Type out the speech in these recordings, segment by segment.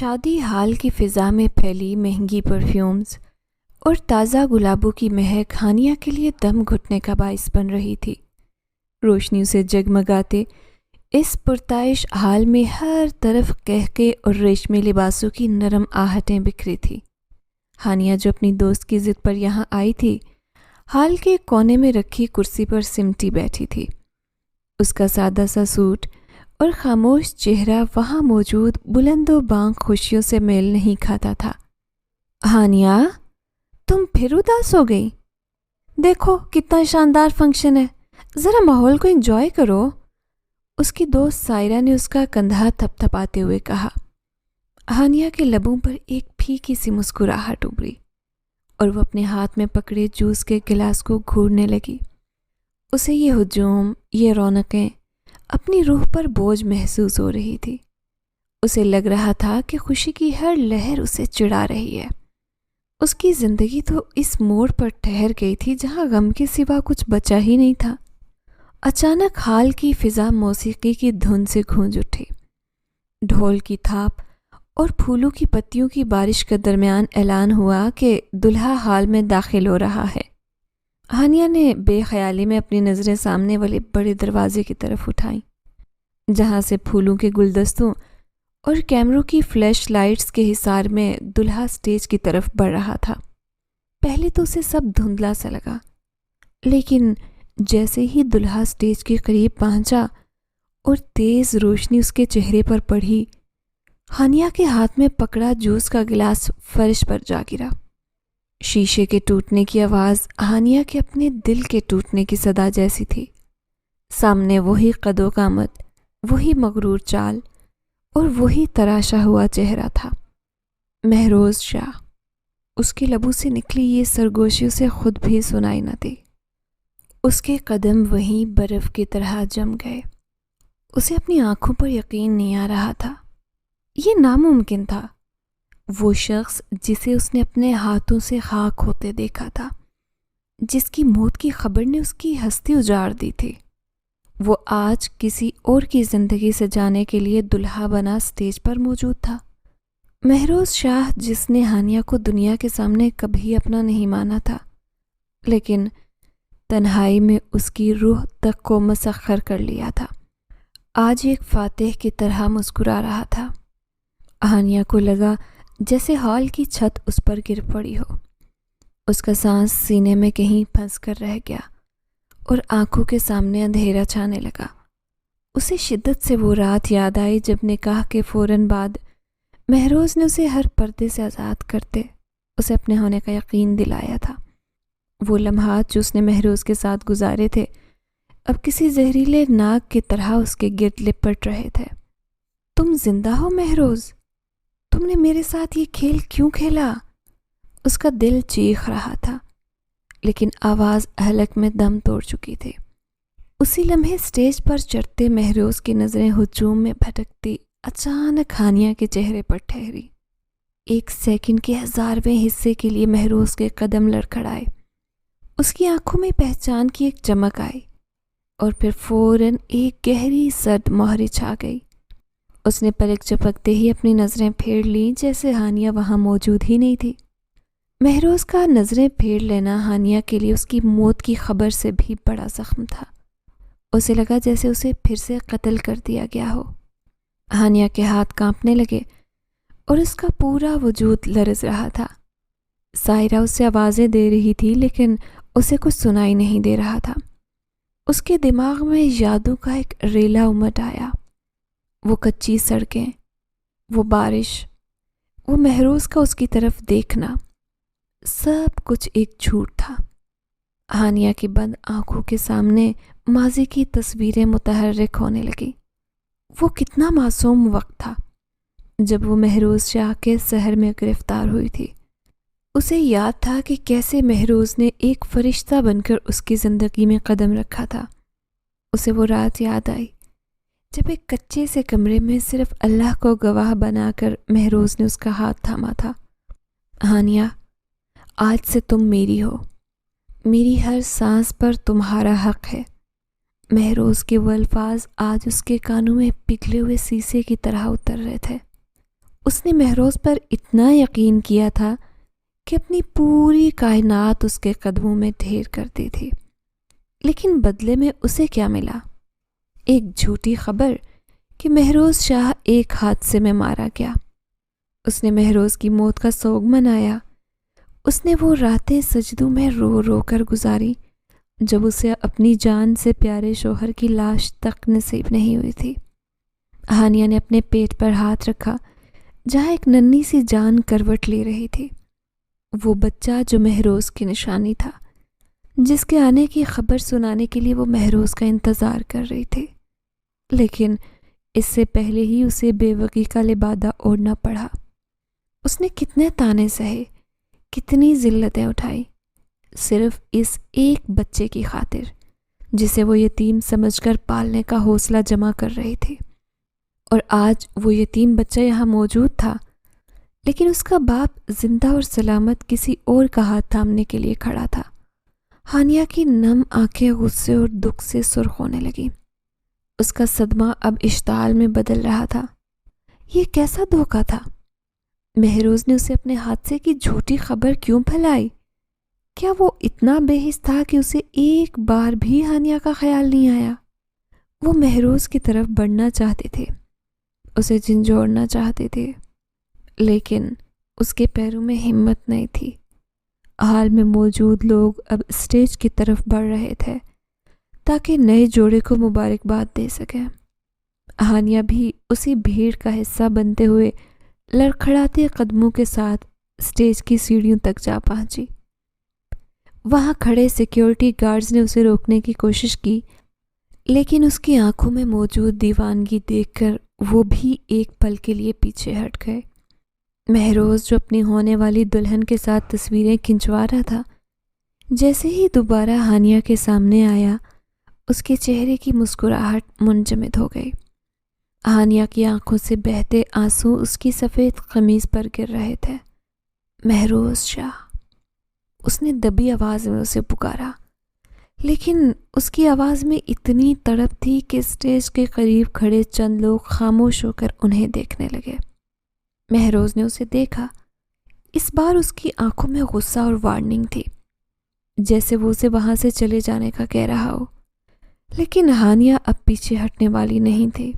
شادی ہال کی فضا میں پھیلی مہنگی پرفیومز اور تازہ گلابوں کی مہک ہانیہ کے لیے دم گھٹنے کا باعث بن رہی تھی۔ روشنیوں سے جگمگاتے اس پرتعش حال میں ہر طرف قہقہ اور ریشمی لباسوں کی نرم آہٹیں بکھری تھیں۔ ہانیہ جو اپنی دوست کی ضد پر یہاں آئی تھی، حال کے کونے میں رکھی کرسی پر سمٹی بیٹھی تھی۔ اس کا سادہ سا سوٹ اور خاموش چہرہ وہاں موجود بلند و بانگ خوشیوں سے میل نہیں کھاتا تھا۔ ہانیہ، تم پھر اداس ہو گئی؟ دیکھو کتنا شاندار فنکشن ہے، ذرا ماحول کو انجوائے کرو۔ اس کی دوست سائرہ نے اس کا کندھا تھپ تھپاتے ہوئے کہا۔ ہانیہ کے لبوں پر ایک پھیکی سی مسکراہٹ ابھری اور وہ اپنے ہاتھ میں پکڑے جوس کے گلاس کو گھورنے لگی۔ اسے یہ ہجوم، یہ رونقیں اپنی روح پر بوجھ محسوس ہو رہی تھی۔ اسے لگ رہا تھا کہ خوشی کی ہر لہر اسے چڑھا رہی ہے۔ اس کی زندگی تو اس موڑ پر ٹھہر گئی تھی جہاں غم کے سوا کچھ بچا ہی نہیں تھا۔ اچانک حال کی فضا موسیقی کی دھن سے گونج اٹھی۔ ڈھول کی تھاپ اور پھولوں کی پتیوں کی بارش کے درمیان اعلان ہوا کہ دلہا حال میں داخل ہو رہا ہے۔ ہانیہ نے بے خیالی میں اپنی نظریں سامنے والے بڑے دروازے کی طرف اٹھائیں، جہاں سے پھولوں کے گلدستوں اور کیمروں کی فلیش لائٹس کے حصار میں دلہا سٹیج کی طرف بڑھ رہا تھا۔ پہلے تو اسے سب دھندلا سا لگا، لیکن جیسے ہی دلہا سٹیج کے قریب پہنچا اور تیز روشنی اس کے چہرے پر پڑی، ہانیہ کے ہاتھ میں پکڑا جوس کا گلاس فرش پر جا گرا۔ شیشے کے ٹوٹنے کی آواز ہانیہ کے اپنے دل کے ٹوٹنے کی صدا جیسی تھی۔ سامنے وہی قد و قامت، وہی مغرور چال اور وہی تراشا ہوا چہرہ تھا، مہروز شاہ۔ اس کے لبوں سے نکلی یہ سرگوشی اسے خود بھی سنائی نہ دی۔ اس کے قدم وہیں برف کی طرح جم گئے۔ اسے اپنی آنکھوں پر یقین نہیں آ رہا تھا۔ یہ ناممکن تھا۔ وہ شخص جسے اس نے اپنے ہاتھوں سے خاک ہوتے دیکھا تھا، جس کی موت کی خبر نے اس کی ہستی اجاڑ دی تھی، وہ آج کسی اور کی زندگی سے جانے کے لیے دلہا بنا سٹیج پر موجود تھا۔ مہروز شاہ جس نے ہانیہ کو دنیا کے سامنے کبھی اپنا نہیں مانا تھا، لیکن تنہائی میں اس کی روح تک کو مسخر کر لیا تھا، آج ایک فاتح کی طرح مسکرا رہا تھا۔ ہانیہ کو لگا جیسے ہال کی چھت اس پر گر پڑی ہو۔ اس کا سانس سینے میں کہیں پھنس کر رہ گیا اور آنکھوں کے سامنے اندھیرا چھانے لگا۔ اسے شدت سے وہ رات یاد آئی جب نکاح کے فوراً بعد مہروز نے اسے ہر پردے سے آزاد کرتے اسے اپنے ہونے کا یقین دلایا تھا۔ وہ لمحات جو اس نے مہروز کے ساتھ گزارے تھے اب کسی زہریلے ناگ کی طرح اس کے گرد لپٹ رہے تھے۔ تم زندہ ہو مہروز؟ تم نے میرے ساتھ یہ کھیل کیوں کھیلا؟ اس کا دل چیخ رہا تھا، لیکن آواز حلق میں دم توڑ چکی تھی۔ اسی لمحے سٹیج پر چڑھتے مہروز کی نظریں ہجوم میں بھٹکتی اچانک ہانیہ کے چہرے پر ٹھہری۔ ایک سیکنڈ کے 1000ویں حصے کے لیے مہروز کے قدم لڑکھڑائے، اس کی آنکھوں میں پہچان کی ایک چمک آئی اور پھر فوراً ایک گہری سرد مہر چھا گئی۔ اس نے پلک جھپکتے ہی اپنی نظریں پھیر لیں جیسے ہانیہ وہاں موجود ہی نہیں تھی۔ مہروز کا نظریں پھیر لینا ہانیہ کے لیے اس کی موت کی خبر سے بھی بڑا زخم تھا۔ اسے لگا جیسے اسے پھر سے قتل کر دیا گیا ہو۔ ہانیہ کے ہاتھ کانپنے لگے اور اس کا پورا وجود لرز رہا تھا۔ سائرہ اسے آوازیں دے رہی تھی لیکن اسے کچھ سنائی نہیں دے رہا تھا۔ اس کے دماغ میں یادوں کا ایک ریلا امٹ آیا۔ وہ کچی سڑکیں، وہ بارش، وہ مہروز کا اس کی طرف دیکھنا، سب کچھ ایک جھوٹ تھا۔ ہانیہ کی بند آنکھوں کے سامنے ماضی کی تصویریں متحرک ہونے لگی۔ وہ کتنا معصوم وقت تھا جب وہ مہروز شاہ کے سحر میں گرفتار ہوئی تھی۔ اسے یاد تھا کہ کیسے مہروز نے ایک فرشتہ بن کر اس کی زندگی میں قدم رکھا تھا۔ اسے وہ رات یاد آئی جب ایک کچے سے کمرے میں صرف اللہ کو گواہ بنا کر مہروز نے اس کا ہاتھ تھاما تھا۔ ہانیہ، آج سے تم میری ہو، میری ہر سانس پر تمہارا حق ہے۔ مہروز کے وہ الفاظ آج اس کے کانوں میں پگھلے ہوئے سیسے کی طرح اتر رہے تھے۔ اس نے مہروز پر اتنا یقین کیا تھا کہ اپنی پوری کائنات اس کے قدموں میں ڈھیر کر دی تھی، لیکن بدلے میں اسے کیا ملا؟ ایک جھوٹی خبر کہ مہروز شاہ ایک حادثے میں مارا گیا۔ اس نے مہروز کی موت کا سوگ منایا۔ اس نے وہ راتیں سجدوں میں رو رو کر گزاری جب اسے اپنی جان سے پیارے شوہر کی لاش تک نصیب نہیں ہوئی تھی۔ ہانیہ نے اپنے پیٹ پر ہاتھ رکھا جہاں ایک ننھی سی جان کروٹ لے رہی تھی، وہ بچہ جو مہروز کی نشانی تھا، جس کے آنے کی خبر سنانے کے لیے وہ مہروز کا انتظار کر رہی تھی۔ لیکن اس سے پہلے ہی اسے بے وقی کا لبادہ اوڑھنا پڑا۔ اس نے کتنے تانے سہے، کتنی ذلتیں اٹھائی، صرف اس ایک بچے کی خاطر جسے وہ یتیم سمجھ کر پالنے کا حوصلہ جمع کر رہی تھی۔ اور آج وہ یتیم بچہ یہاں موجود تھا، لیکن اس کا باپ زندہ اور سلامت کسی اور کا ہاتھ تھامنے کے لیے کھڑا تھا۔ ہانیہ کی نم آنکھیں غصے اور دکھ سے سرخ ہونے لگیں۔ اس کا صدمہ اب اشتعال میں بدل رہا تھا۔ یہ کیسا دھوکہ تھا؟ مہروز نے اسے اپنے حادثے کی جھوٹی خبر کیوں پھیلائی؟ کیا وہ اتنا بے حس تھا کہ اسے ایک بار بھی ہانیہ کا خیال نہیں آیا؟ وہ مہروز کی طرف بڑھنا چاہتے تھے، اسے جھنجھوڑنا چاہتے تھے، لیکن اس کے پیروں میں ہمت نہیں تھی۔ حال میں موجود لوگ اب اسٹیج کی طرف بڑھ رہے تھے تاکہ نئے جوڑے کو مبارکباد دے سکیں۔ ہانیہ بھی اسی بھیڑ کا حصہ بنتے ہوئے لڑکھڑاتے قدموں کے ساتھ اسٹیج کی سیڑھیوں تک جا پہنچی۔ وہاں کھڑے سیکیورٹی گارڈز نے اسے روکنے کی کوشش کی، لیکن اس کی آنکھوں میں موجود دیوانگی دیکھ کر وہ بھی ایک پل کے لیے پیچھے ہٹ گئے۔ مہروز جو اپنی ہونے والی دلہن کے ساتھ تصویریں کھنچوا رہا تھا، جیسے ہی دوبارہ ہانیہ کے سامنے آیا، اس کے چہرے کی مسکراہٹ منجمد ہو گئی۔ ہانیہ کی آنکھوں سے بہتے آنسو اس کی سفید قمیض پر گر رہے تھے۔ مہروز شاہ، اس نے دبی آواز میں اسے پکارا، لیکن اس کی آواز میں اتنی تڑپ تھی کہ اسٹیج کے قریب کھڑے چند لوگ خاموش ہو کر انہیں دیکھنے لگے۔ مہروز نے اسے دیکھا۔ اس بار اس کی آنکھوں میں غصہ اور وارننگ تھی، جیسے وہ اسے وہاں سے چلے جانے کا کہہ رہا ہو۔ لیکن ہانیہ اب پیچھے ہٹنے والی نہیں تھی۔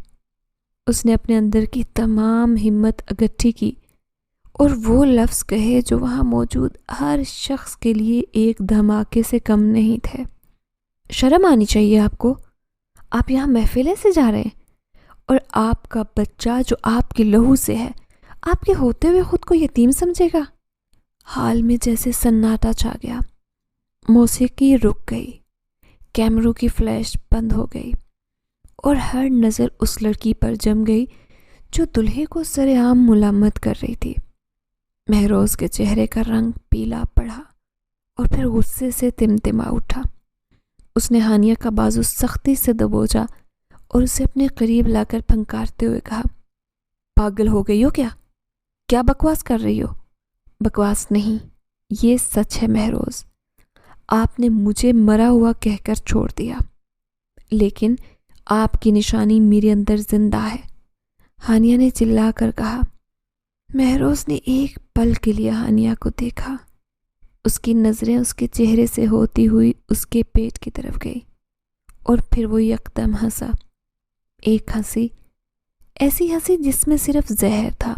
اس نے اپنے اندر کی تمام ہمت اکٹھی کی اور وہ لفظ کہے جو وہاں موجود ہر شخص کے لیے ایک دھماکے سے کم نہیں تھے۔ شرم آنی چاہیے آپ کو، آپ یہاں محفلیں سے جا رہے ہیں، اور آپ کا بچہ جو آپ کے لہو سے ہے، آپ کے ہوتے ہوئے خود کو یتیم سمجھے گا؟ حال میں جیسے سناٹا چھا گیا، موسیقی رک گئی، کیمروں کی فلیش بند ہو گئی، اور ہر نظر اس لڑکی پر جم گئی جو دلہے کو سر عام ملامت کر رہی تھی۔ مہروز کے چہرے کا رنگ پیلا پڑا اور پھر غصے سے تمتما اٹھا۔ اس نے ہانیہ کا بازو سختی سے دبوچا اور اسے اپنے قریب لا کر پھنکارتے ہوئے کہا، پاگل ہو گئی ہو کیا؟ کیا بکواس کر رہی ہو؟ بکواس نہیں، یہ سچ ہے مہروز۔ آپ نے مجھے مرا ہوا کہہ کر چھوڑ دیا، لیکن آپ کی نشانی میرے اندر زندہ ہے، ہانیہ نے چلا کر کہا۔ مہروز نے ایک پل کے لیے ہانیہ کو دیکھا۔ اس کی نظریں اس کے چہرے سے ہوتی ہوئی اس کے پیٹ کی طرف گئی، اور پھر وہ یکدم ہنسا۔ ایک ہنسی، ایسی ہنسی جس میں صرف زہر تھا۔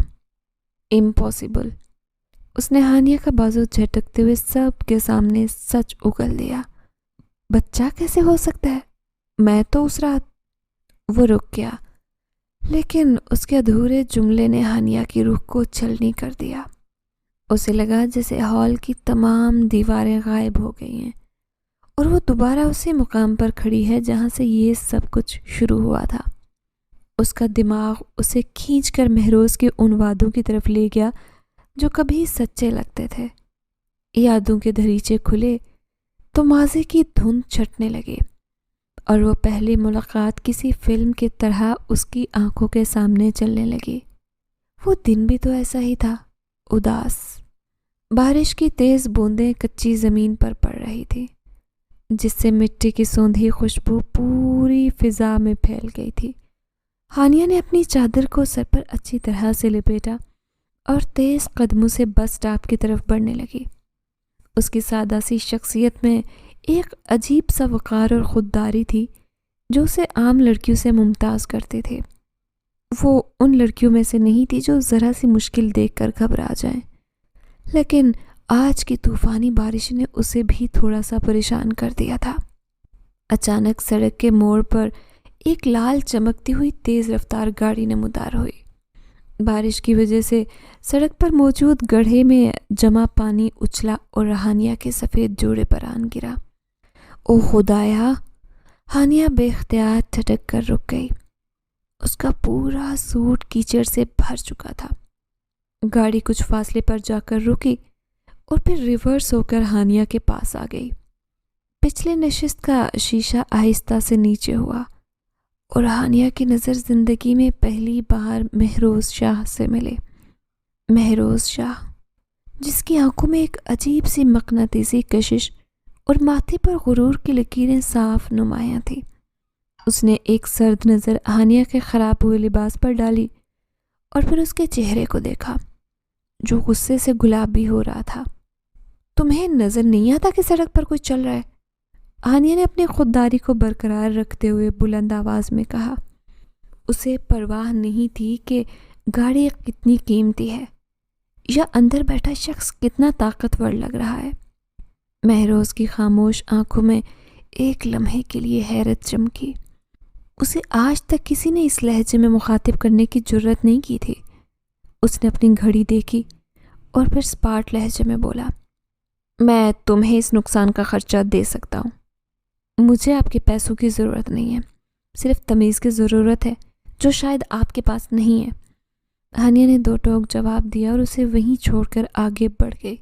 امپاسبل۔ اس نے ہانیہ کا بازو جھٹکتے ہوئے سب کے سامنے سچ اگل دیا۔ بچہ کیسے ہو سکتا ہے؟ میں تو اس رات… وہ رک گیا، لیکن اس کے ادھورے جملے نے ہانیہ کی روح کو چھلنی کر دیا۔ اسے لگا جیسے ہال کی تمام دیواریں غائب ہو گئی ہیں، اور وہ دوبارہ اسی مقام پر کھڑی ہے جہاں سے یہ سب کچھ شروع ہوا تھا۔ اس کا دماغ اسے کھینچ کر مہروز کے ان وعدوں کی طرف لے گیا جو کبھی سچے لگتے تھے۔ یادوں کے دریچے کھلے تو ماضی کی دھند چھٹنے لگے، اور وہ پہلی ملاقات کسی فلم کی طرح اس کی آنکھوں کے سامنے چلنے لگی۔ وہ دن بھی تو ایسا ہی تھا، اداس۔ بارش کی تیز بوندیں کچی زمین پر پڑ رہی تھی، جس سے مٹی کی سوندھی خوشبو پوری فضا میں پھیل گئی تھی۔ ہانیہ نے اپنی چادر کو سر پر اچھی طرح سے لپیٹا اور تیز قدموں سے بس سٹاپ کی طرف بڑھنے لگی۔ اس کی سادہ سی شخصیت میں ایک عجیب سا وقار اور خودداری تھی جو اسے عام لڑکیوں سے ممتاز کرتے تھے۔ وہ ان لڑکیوں میں سے نہیں تھی جو ذرا سی مشکل دیکھ کر گھبرا جائیں، لیکن آج کی طوفانی بارش نے اسے بھی تھوڑا سا پریشان کر دیا تھا۔ اچانک سڑک کے موڑ پر ایک لال چمکتی ہوئی تیز رفتار گاڑی نمودار ہوئی۔ بارش کی وجہ سے سڑک پر موجود گڑھے میں جمع پانی اچھلا اور ہانیہ کے سفید جوڑے پر آن گرا۔ او خدایا! ہانیہ بے اختیار ٹھٹک کر رک گئی۔ اس کا پورا سوٹ کیچڑ سے بھر چکا تھا۔ گاڑی کچھ فاصلے پر جا کر رکی اور پھر ریورس ہو کر ہانیہ کے پاس آ گئی۔ پچھلے نشست کا شیشہ آہستہ سے نیچے ہوا اور ہانیہ کی نظر زندگی میں پہلی بار مہروز شاہ سے ملے۔ مہروز شاہ، جس کی آنکھوں میں ایک عجیب سی مقناطیسی کشش اور ماتھے پر غرور کی لکیریں صاف نمایاں تھیں۔ اس نے ایک سرد نظر ہانیہ کے خراب ہوئے لباس پر ڈالی اور پھر اس کے چہرے کو دیکھا جو غصے سے گلابی ہو رہا تھا۔ تمہیں نظر نہیں آتا کہ سڑک پر کوئی چل رہا ہے؟ ہانیہ نے اپنی خودداری کو برقرار رکھتے ہوئے بلند آواز میں کہا۔ اسے پرواہ نہیں تھی کہ گاڑی کتنی قیمتی ہے یا اندر بیٹھا شخص کتنا طاقتور لگ رہا ہے۔ مہروز کی خاموش آنکھوں میں ایک لمحے کے لیے حیرت چمکی۔ اسے آج تک کسی نے اس لہجے میں مخاطب کرنے کی جرت نہیں کی تھی۔ اس نے اپنی گھڑی دیکھی اور پھر سپاٹ لہجے میں بولا، میں تمہیں اس نقصان کا خرچہ دے سکتا ہوں۔ مجھے آپ کے پیسوں کی ضرورت نہیں ہے، صرف تمیز کی ضرورت ہے جو شاید آپ کے پاس نہیں ہے۔ ہانیہ نے دو ٹوک جواب دیا اور اسے وہیں چھوڑ کر آگے بڑھ گئی۔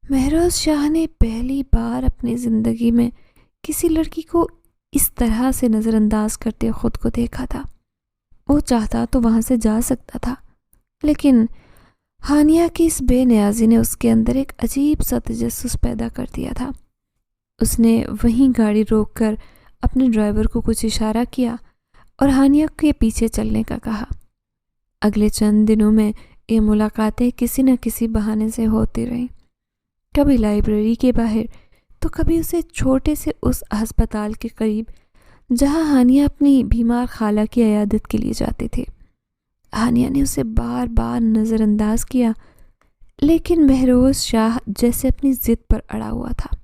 مہروز شاہ نے پہلی بار اپنی زندگی میں کسی لڑکی کو اس طرح سے نظر انداز کرتے خود کو دیکھا تھا۔ وہ چاہتا تو وہاں سے جا سکتا تھا، لیکن ہانیہ کی اس بے نیازی نے اس کے اندر ایک عجیب سا تجسس پیدا کر دیا تھا۔ اس نے وہیں گاڑی روک کر اپنے ڈرائیور کو کچھ اشارہ کیا اور ہانیہ کے پیچھے چلنے کا کہا۔ اگلے چند دنوں میں یہ ملاقاتیں کسی نہ کسی بہانے سے ہوتی رہیں، کبھی لائبریری کے باہر تو کبھی اسے چھوٹے سے اس ہسپتال کے قریب جہاں ہانیہ اپنی بیمار خالہ کی عیادت کے لیے جاتے تھے۔ ہانیہ نے اسے بار بار نظر انداز کیا، لیکن مہروز شاہ جیسے اپنی ضد پر اڑا ہوا تھا۔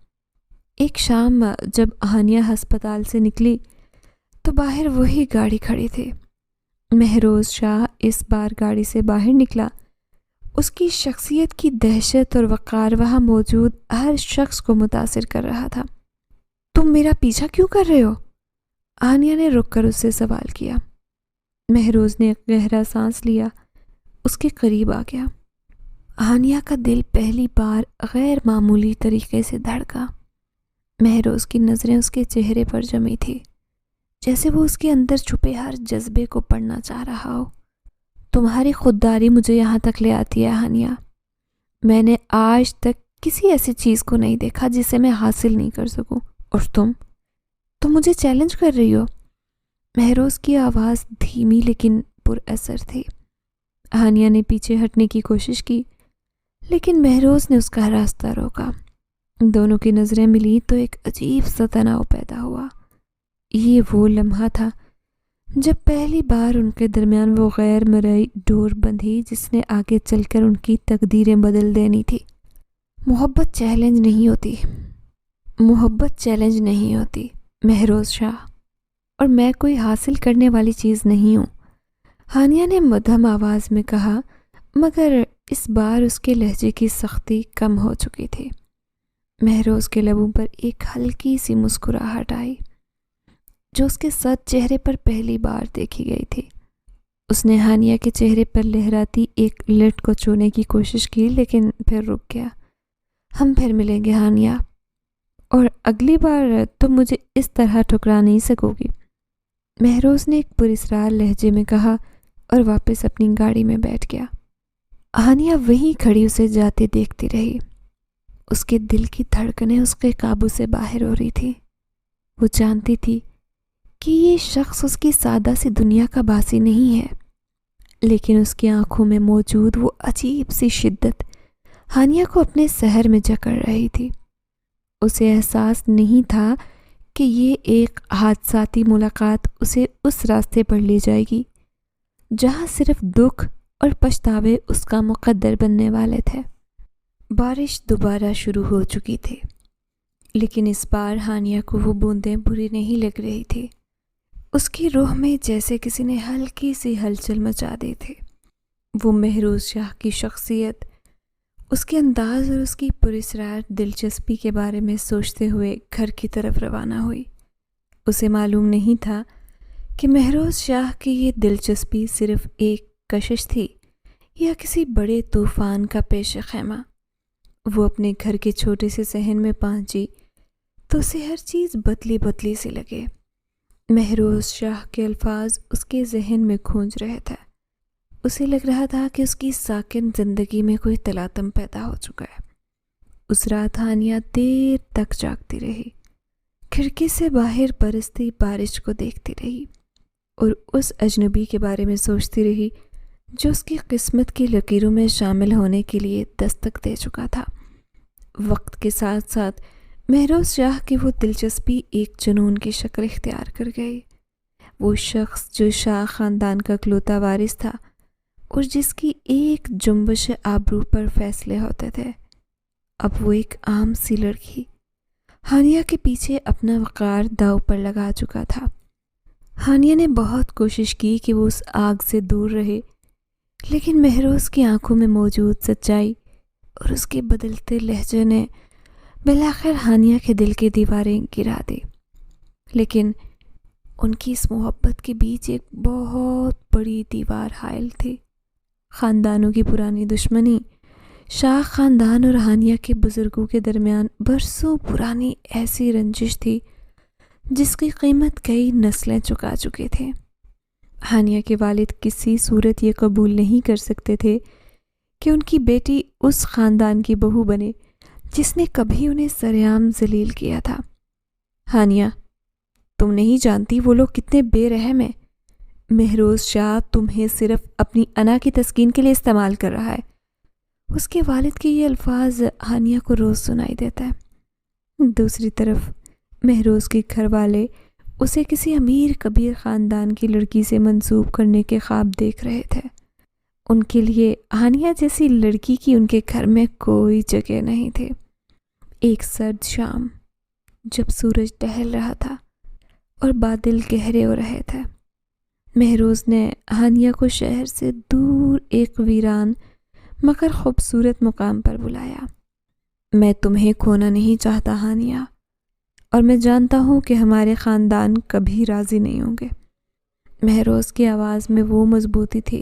ایک شام جب ہانیہ ہسپتال سے نکلی تو باہر وہی گاڑی کھڑی تھی۔ مہروز شاہ اس بار گاڑی سے باہر نکلا۔ اس کی شخصیت کی دہشت اور وقار وہاں موجود ہر شخص کو متاثر کر رہا تھا۔ تم میرا پیچھا کیوں کر رہے ہو؟ ہانیہ نے رک کر اس سے سوال کیا۔ مہروز نے ایک گہرا سانس لیا، اس کے قریب آ گیا۔ ہانیہ کا دل پہلی بار غیر معمولی طریقے سے دھڑکا۔ مہروز کی نظریں اس کے چہرے پر جمی تھی، جیسے وہ اس کے اندر چھپے ہر جذبے کو پڑھنا چاہ رہا ہو۔ تمہاری خودداری مجھے یہاں تک لے آتی ہے ہانیہ۔ میں نے آج تک کسی ایسی چیز کو نہیں دیکھا جسے میں حاصل نہیں کر سکوں، اور تم مجھے چیلنج کر رہی ہو۔ مہروز کی آواز دھیمی لیکن پر اثر تھی۔ ہانیہ نے پیچھے ہٹنے کی کوشش کی، لیکن مہروز نے اس کا راستہ روکا۔ دونوں کی نظریں ملی تو ایک عجیب سا تناؤ پیدا ہوا۔ یہ وہ لمحہ تھا جب پہلی بار ان کے درمیان وہ غیر مرئی ڈور بندھی جس نے آگے چل کر ان کی تقدیریں بدل دینی تھی۔ محبت چیلنج نہیں ہوتی مہروز شاہ، اور میں کوئی حاصل کرنے والی چیز نہیں ہوں، ہانیہ نے مدھم آواز میں کہا، مگر اس بار اس کے لہجے کی سختی کم ہو چکی تھی۔ مہروز کے لبوں پر ایک ہلکی سی مسکراہٹ آئی جو اس کے سچ چہرے پر پہلی بار دیکھی گئی تھی۔ اس نے ہانیہ کے چہرے پر لہراتی ایک لٹ کو چھونے کی کوشش کی، لیکن پھر رک گیا۔ ہم پھر ملیں گے ہانیہ، اور اگلی بار تم مجھے اس طرح ٹھکرا نہیں سکو گی، مہروز نے ایک پراسرار لہجے میں کہا اور واپس اپنی گاڑی میں بیٹھ گیا۔ ہانیہ وہیں کھڑی اسے جاتے دیکھتی رہی۔ اس کے دل کی دھڑکنیں اس کے قابو سے باہر ہو رہی تھی۔ وہ جانتی تھی کہ یہ شخص اس کی سادہ سی دنیا کا باسی نہیں ہے، لیکن اس کی آنکھوں میں موجود وہ عجیب سی شدت ہانیہ کو اپنے سحر میں جکڑ رہی تھی۔ اسے احساس نہیں تھا کہ یہ ایک حادثاتی ملاقات اسے اس راستے پر لے جائے گی جہاں صرف دکھ اور پچھتاوے اس کا مقدر بننے والے تھے۔ بارش دوبارہ شروع ہو چکی تھی، لیکن اس بار ہانیہ کو وہ بوندیں بری نہیں لگ رہی تھی۔ اس کی روح میں جیسے کسی نے ہلکی سی ہلچل مچا دی تھی۔ وہ مہروز شاہ کی شخصیت، اس کے انداز اور اس کی پراسرار دلچسپی کے بارے میں سوچتے ہوئے گھر کی طرف روانہ ہوئی۔ اسے معلوم نہیں تھا کہ مہروز شاہ کی یہ دلچسپی صرف ایک کشش تھی یا کسی بڑے طوفان کا پیش خیمہ۔ وہ اپنے گھر کے چھوٹے سے صحن میں پہنچی تو اسے ہر چیز بدلی بدلی سی لگے۔ مہروز شاہ کے الفاظ اس کے ذہن میں گونج رہے تھے۔ اسے لگ رہا تھا کہ اس کی ساکن زندگی میں کوئی تلاطم پیدا ہو چکا ہے۔ اس رات ہانیہ دیر تک جاگتی رہی، کھڑکی سے باہر برستی بارش کو دیکھتی رہی اور اس اجنبی کے بارے میں سوچتی رہی جو اس کی قسمت کی لکیروں میں شامل ہونے کے لیے دستک دے چکا تھا۔ وقت کے ساتھ ساتھ مہروز شاہ کی وہ دلچسپی ایک جنون کی شکل اختیار کر گئی۔ وہ شخص جو شاہ خاندان کا اکلوتا وارث تھا اور جس کی ایک جنبش آبرو پر فیصلے ہوتے تھے، اب وہ ایک عام سی لڑکی ہانیہ کے پیچھے اپنا وقار داؤ پر لگا چکا تھا۔ ہانیہ نے بہت کوشش کی کہ وہ اس آگ سے دور رہے، لیکن مہروز کی آنکھوں میں موجود سچائی اور اس کے بدلتے لہجے نے بالآخر ہانیہ کے دل کی دیواریں گرا دی۔ لیکن ان کی اس محبت کے بیچ ایک بہت بڑی دیوار حائل تھی۔ خاندانوں کی پرانی دشمنی، شاہ خاندان اور ہانیہ کے بزرگوں کے درمیان برسوں پرانی ایسی رنجش تھی جس کی قیمت کئی نسلیں چکا چکے تھے۔ ہانیہ کے والد کسی صورت یہ قبول نہیں کر سکتے تھے کہ ان کی بیٹی اس خاندان کی بہو بنے جس نے کبھی انہیں سرعام ذلیل کیا تھا۔ ہانیہ، تم نہیں جانتی وہ لوگ کتنے بے رحم ہیں۔ مہروز شاہ تمہیں صرف اپنی انا کی تسکین کے لیے استعمال کر رہا ہے۔ اس کے والد کے یہ الفاظ ہانیہ کو روز سنائی دیتا ہے۔ دوسری طرف مہروز کے گھر والے اسے کسی امیر کبیر خاندان کی لڑکی سے منسوب کرنے کے خواب دیکھ رہے تھے۔ ان کے لیے ہانیہ جیسی لڑکی کی ان کے گھر میں کوئی جگہ نہیں تھی۔ ایک سرد شام جب سورج ڈھل رہا تھا اور بادل گہرے ہو رہے تھے، مہروز نے ہانیہ کو شہر سے دور ایک ویران مگر خوبصورت مقام پر بلایا۔ میں تمہیں کھونا نہیں چاہتا ہانیہ، اور میں جانتا ہوں کہ ہمارے خاندان کبھی راضی نہیں ہوں گے۔ مہروز کی آواز میں وہ مضبوطی تھی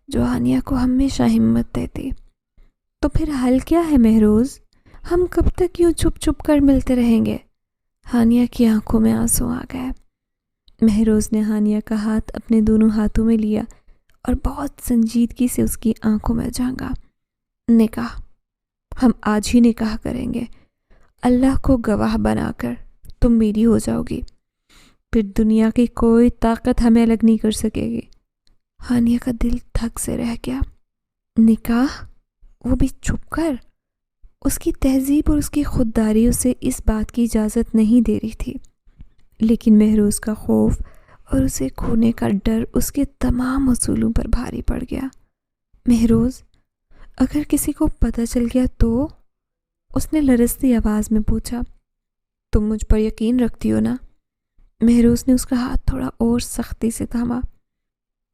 جو ہانیہ کو ہمیشہ ہمت دیتی۔ تو پھر حل کیا ہے مہروز؟ ہم کب تک یوں چھپ چھپ کر ملتے رہیں گے؟ ہانیہ کی آنکھوں میں آنسو آ گئے۔ مہروز نے ہانیہ کا ہاتھ اپنے دونوں ہاتھوں میں لیا اور بہت سنجیدگی سے اس کی آنکھوں میں جھانکا۔ نکاح، ہم آج ہی نکاح کریں گے۔ اللہ کو گواہ بنا کر تم میری ہو جاؤ گی، پھر دنیا کی کوئی طاقت ہمیں الگ نہیں کر سکے گی۔ ہانیہ کا دل تھک سے رہ گیا۔ نکاح، وہ بھی چھپ کر؟ اس کی تہذیب اور اس کی خودداری اسے اس بات کی اجازت نہیں دے رہی تھی، لیکن مہروز کا خوف اور اسے کھونے کا ڈر اس کے تمام اصولوں پر بھاری پڑ گیا۔ مہروز، اگر کسی کو پتہ چل گیا تو؟ اس نے لرزتی آواز میں پوچھا۔ تم مجھ پر یقین رکھتی ہو نا؟ مہروز نے اس کا ہاتھ تھوڑا اور سختی سے تھاما۔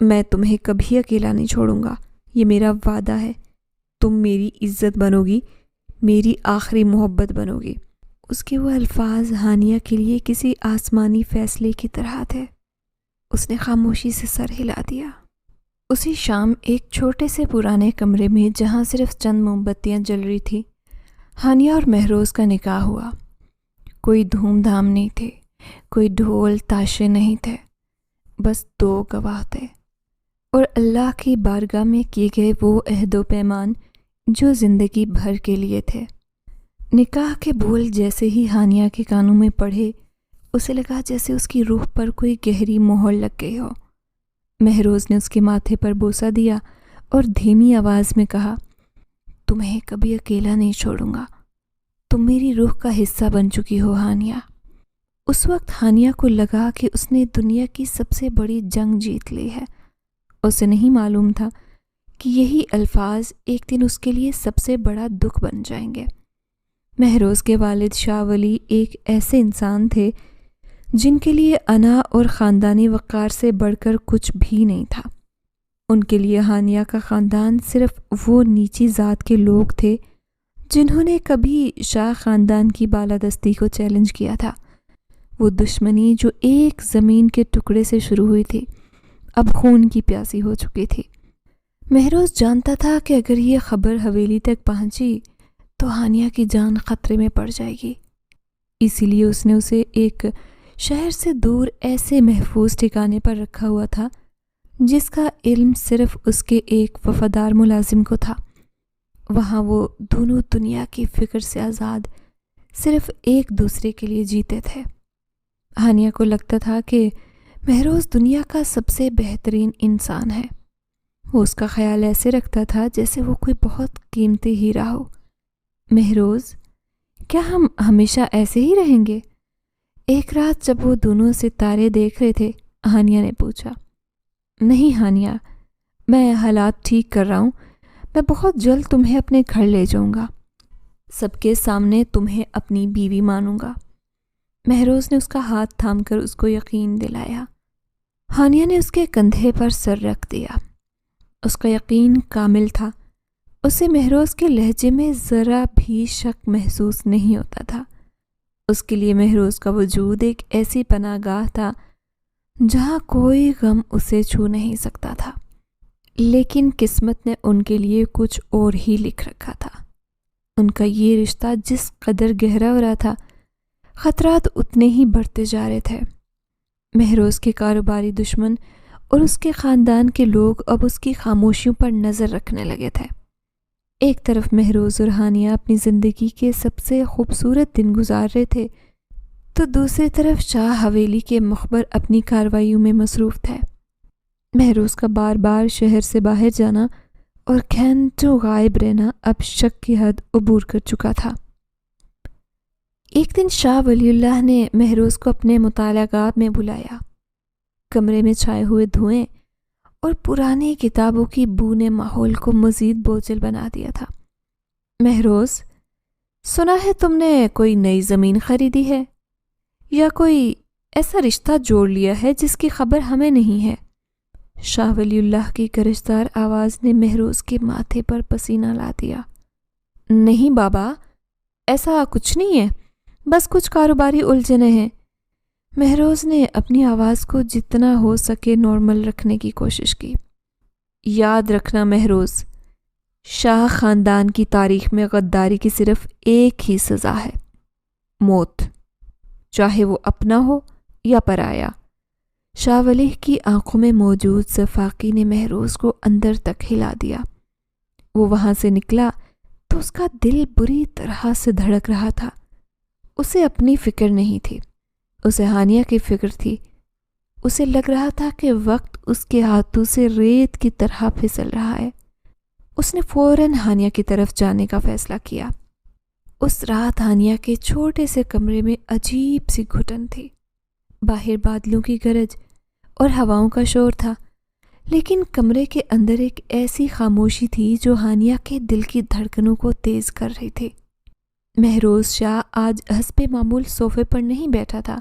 میں تمہیں کبھی اکیلا نہیں چھوڑوں گا، یہ میرا وعدہ ہے۔ تم میری عزت بنو گی، میری آخری محبت بنو گی۔ اس کے وہ الفاظ ہانیہ کے لیے کسی آسمانی فیصلے کی طرح تھے۔ اس نے خاموشی سے سر ہلا دیا۔ اسی شام ایک چھوٹے سے پرانے کمرے میں جہاں صرف چند موم بتیاں جل رہی تھیں، ہانیہ اور مہروز کا نکاح ہوا۔ کوئی دھوم دھام نہیں تھی، کوئی ڈھول تاشے نہیں تھے، بس دو گواہ تھے اور اللہ کی بارگاہ میں کیے گئے وہ عہد و پیمان جو زندگی بھر کے لیے تھے۔ نکاح کے بول جیسے ہی ہانیہ کے کانوں میں پڑھے، اسے لگا جیسے اس کی روح پر کوئی گہری مہر لگ گئی ہو۔ مہروز نے اس کے ماتھے پر بوسہ دیا اور دھیمی آواز میں کہا، تمہیں کبھی اکیلا نہیں چھوڑوں گا، تم میری روح کا حصہ بن چکی ہو ہانیہ۔ اس وقت ہانیہ کو لگا کہ اس نے دنیا کی سب سے بڑی جنگ جیت لی ہے۔ اسے نہیں معلوم تھا کہ یہی الفاظ ایک دن اس کے لیے سب سے بڑا دکھ بن جائیں گے۔ مہروز کے والد شاہ ولی ایک ایسے انسان تھے جن کے لیے انا اور خاندانی وقار سے بڑھ کر کچھ بھی نہیں تھا۔ ان کے لیے ہانیہ کا خاندان صرف وہ نیچی ذات کے لوگ تھے جنہوں نے کبھی شاہ خاندان کی بالادستی کو چیلنج کیا تھا۔ وہ دشمنی جو ایک زمین کے ٹکڑے سے شروع ہوئی تھی اب خون کی پیاسی ہو چکی تھی۔ مہروز جانتا تھا کہ اگر یہ خبر حویلی تک پہنچی تو ہانیہ کی جان خطرے میں پڑ جائے گی، اسی لیے اس نے اسے ایک شہر سے دور ایسے محفوظ ٹھکانے پر رکھا ہوا تھا جس کا علم صرف اس کے ایک وفادار ملازم کو تھا۔ وہاں وہ دونوں دنیا کی فکر سے آزاد صرف ایک دوسرے کے لیے جیتے تھے۔ ہانیہ کو لگتا تھا کہ مہروز دنیا کا سب سے بہترین انسان ہے۔ وہ اس کا خیال ایسے رکھتا تھا جیسے وہ کوئی بہت قیمتی ہیرا ہو۔ مہروز، کیا ہم ہمیشہ ایسے ہی رہیں گے؟ ایک رات جب وہ دونوں ستارے دیکھ رہے تھے، ہانیہ نے پوچھا۔ نہیں ہانیہ، میں حالات ٹھیک کر رہا ہوں، میں بہت جلد تمہیں اپنے گھر لے جاؤں گا، سب کے سامنے تمہیں اپنی بیوی مانوں گا۔ مہروز نے اس کا ہاتھ تھام کر اس کو یقین دلایا۔ ہانیہ نے اس کے کندھے پر سر رکھ دیا۔ اس کا یقین کامل تھا۔ اسے مہروز کے لہجے میں ذرا بھی شک محسوس نہیں ہوتا تھا۔ اس کے لیے مہروز کا وجود ایک ایسی پناہ گاہ تھا جہاں کوئی غم اسے چھو نہیں سکتا تھا۔ لیکن قسمت نے ان کے لیے کچھ اور ہی لکھ رکھا تھا۔ ان کا یہ رشتہ جس قدر گہرا ہو رہا تھا، خطرات اتنے ہی بڑھتے جا رہے تھے۔ مہروز کے کاروباری دشمن اور اس کے خاندان کے لوگ اب اس کی خاموشیوں پر نظر رکھنے لگے تھے۔ ایک طرف مہروز اور ہانیہ اپنی زندگی کے سب سے خوبصورت دن گزار رہے تھے تو دوسری طرف شاہ حویلی کے مخبر اپنی کارروائیوں میں مصروف تھے۔ مہروز کا بار بار شہر سے باہر جانا اور گھنٹوں غائب رہنا اب شک کی حد عبور کر چکا تھا۔ ایک دن شاہ ولی اللہ نے مہروز کو اپنے مطالعہ گاہ میں بلایا۔ کمرے میں چھائے ہوئے دھوئیں اور پرانی کتابوں کی بو نے ماحول کو مزید بوجھل بنا دیا تھا۔ مہروز، سنا ہے تم نے کوئی نئی زمین خریدی ہے یا کوئی ایسا رشتہ جوڑ لیا ہے جس کی خبر ہمیں نہیں ہے؟ شاہ ولی اللہ کی گرجدار آواز نے مہروز کے ماتھے پر پسینہ لا دیا۔ نہیں بابا، ایسا کچھ نہیں ہے، بس کچھ کاروباری الجھنیں ہیں۔ مہروز نے اپنی آواز کو جتنا ہو سکے نارمل رکھنے کی کوشش کی۔ یاد رکھنا مہروز، شاہ خاندان کی تاریخ میں غداری کی صرف ایک ہی سزا ہے، موت، چاہے وہ اپنا ہو یا پرایا۔ شاہ ولی کی آنکھوں میں موجود صفاقی نے مہروز کو اندر تک ہلا دیا۔ وہ وہاں سے نکلا تو اس کا دل بری طرح سے دھڑک رہا تھا۔ اسے اپنی فکر نہیں تھی، اسے ہانیہ کی فکر تھی۔ اسے لگ رہا تھا کہ وقت اس کے ہاتھوں سے ریت کی طرح پھسل رہا ہے۔ اس نے فوراً ہانیہ کی طرف جانے کا فیصلہ کیا۔ اس رات ہانیہ کے چھوٹے سے کمرے میں عجیب سی گھٹن تھی۔ باہر بادلوں کی گرج اور ہواؤں کا شور تھا، لیکن کمرے کے اندر ایک ایسی خاموشی تھی جو ہانیہ کے دل کی دھڑکنوں کو تیز کر رہی تھی۔ مہروز شاہ آج حسب معمول صوفے پر نہیں بیٹھا تھا،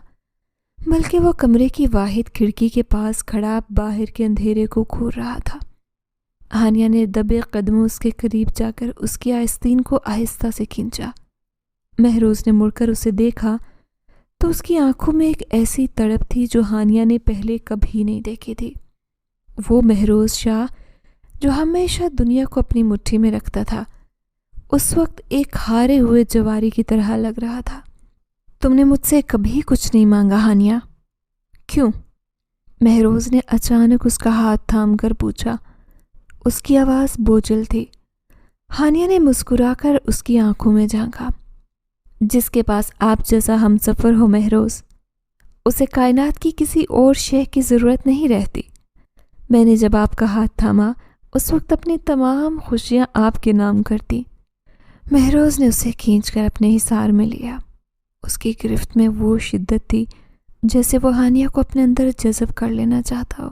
بلکہ وہ کمرے کی واحد کھڑکی کے پاس کھڑا باہر کے اندھیرے کو گھور رہا تھا۔ ہانیہ نے دبے قدموں اس کے قریب جا کر اس کی آستین کو آہستہ سے کھینچا۔ مہروز نے مڑ کر اسے دیکھا تو اس کی آنکھوں میں ایک ایسی تڑپ تھی جو ہانیہ نے پہلے کبھی نہیں دیکھی تھی۔ وہ مہروز شاہ جو ہمیشہ دنیا کو اپنی مٹھی میں رکھتا تھا، اس وقت ایک ہارے ہوئے جواری کی طرح لگ رہا تھا۔ تم نے مجھ سے کبھی کچھ نہیں مانگا ہانیہ، کیوں؟ مہروز نے اچانک اس کا ہاتھ تھام کر پوچھا۔ اس کی آواز بوجھل تھی۔ ہانیہ نے مسکرا کر اس کی آنکھوں میں جھانکا۔ جس کے پاس آپ جیسا ہم سفر ہو مہروز، اسے کائنات کی کسی اور شے کی ضرورت نہیں رہتی۔ میں نے جب آپ کا ہاتھ تھاما اس وقت اپنی تمام خوشیاں آپ کے نام کرتی۔ مہروز نے اسے کھینچ کر اپنے حصار میں لیا۔ اس کی گرفت میں وہ شدت تھی جیسے وہ ہانیہ کو اپنے اندر جذب کر لینا چاہتا ہو۔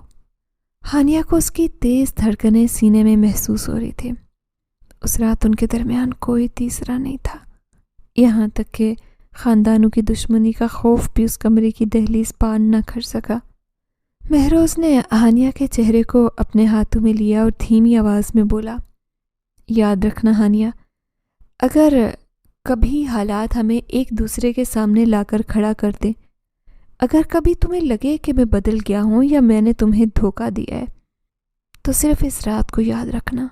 ہانیہ کو اس کی تیز دھڑکنیں سینے میں محسوس ہو رہی تھی۔ اس رات ان کے درمیان کوئی تیسرا نہیں تھا، یہاں تک کہ خاندانوں کی دشمنی کا خوف بھی اس کمرے کی دہلیز پار نہ کر سکا۔ مہروز نے ہانیہ کے چہرے کو اپنے ہاتھوں میں لیا اور دھیمی آواز میں بولا، یاد رکھنا ہانیہ، اگر کبھی حالات ہمیں ایک دوسرے کے سامنے لا کر کھڑا کر دیں، اگر کبھی تمہیں لگے کہ میں بدل گیا ہوں یا میں نے تمہیں دھوکہ دیا ہے، تو صرف اس رات کو یاد رکھنا،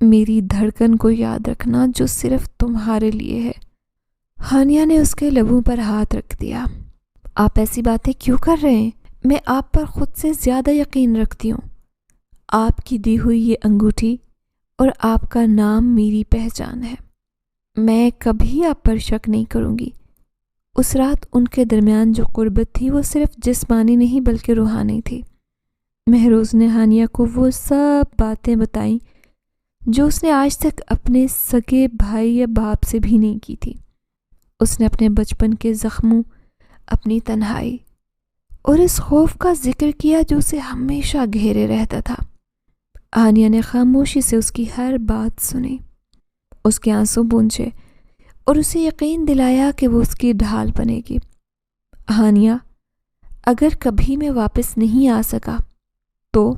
میری دھڑکن کو یاد رکھنا جو صرف تمہارے لیے ہے۔ ہانیہ نے اس کے لبوں پر ہاتھ رکھ دیا۔ آپ ایسی باتیں کیوں کر رہے ہیں؟ میں آپ پر خود سے زیادہ یقین رکھتی ہوں۔ آپ کی دی ہوئی یہ انگوٹھی اور آپ کا نام میری پہچان ہے۔ میں کبھی آپ پر شک نہیں کروں گی۔ اس رات ان کے درمیان جو قربت تھی وہ صرف جسمانی نہیں بلکہ روحانی تھی۔ مہروز نے ہانیہ کو وہ سب باتیں بتائیں جو اس نے آج تک اپنے سگے بھائی یا باپ سے بھی نہیں کی تھی۔ اس نے اپنے بچپن کے زخموں، اپنی تنہائی اور اس خوف کا ذکر کیا جو اسے ہمیشہ گھیرے رہتا تھا۔ ہانیہ نے خاموشی سے اس کی ہر بات سنی، اس کے آنسو پونچھے اور اسے یقین دلایا کہ وہ اس کی ڈھال بنے گی۔ ہانیہ، اگر کبھی میں واپس نہیں آ سکا تو؟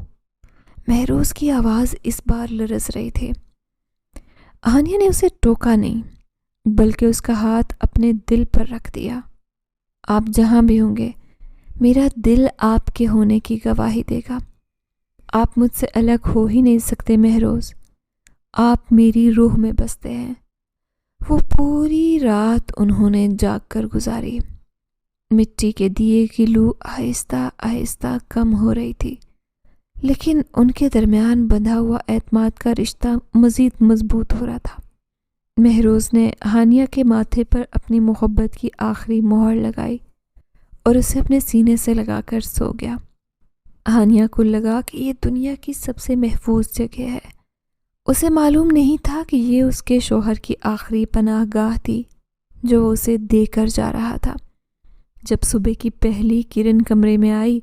مہروز کی آواز اس بار لرز رہی تھی۔ ہانیہ نے اسے ٹوکا نہیں بلکہ اس کا ہاتھ اپنے دل پر رکھ دیا۔ آپ جہاں بھی ہوں گے، میرا دل آپ کے ہونے کی گواہی دے گا۔ آپ مجھ سے الگ ہو ہی نہیں سکتے مہروز، آپ میری روح میں بستے ہیں۔ وہ پوری رات انہوں نے جاگ کر گزاری۔ مٹی کے دیے کی لو آہستہ آہستہ کم ہو رہی تھی، لیکن ان کے درمیان بندھا ہوا اعتماد کا رشتہ مزید مضبوط ہو رہا تھا۔ مہروز نے ہانیہ کے ماتھے پر اپنی محبت کی آخری مہر لگائی اور اسے اپنے سینے سے لگا کر سو گیا۔ ہانیہ کو لگا کہ یہ دنیا کی سب سے محفوظ جگہ ہے۔ اسے معلوم نہیں تھا کہ یہ اس کے شوہر کی آخری پناہ گاہ تھی جو وہ اسے دے کر جا رہا تھا۔ جب صبح کی پہلی کرن کمرے میں آئی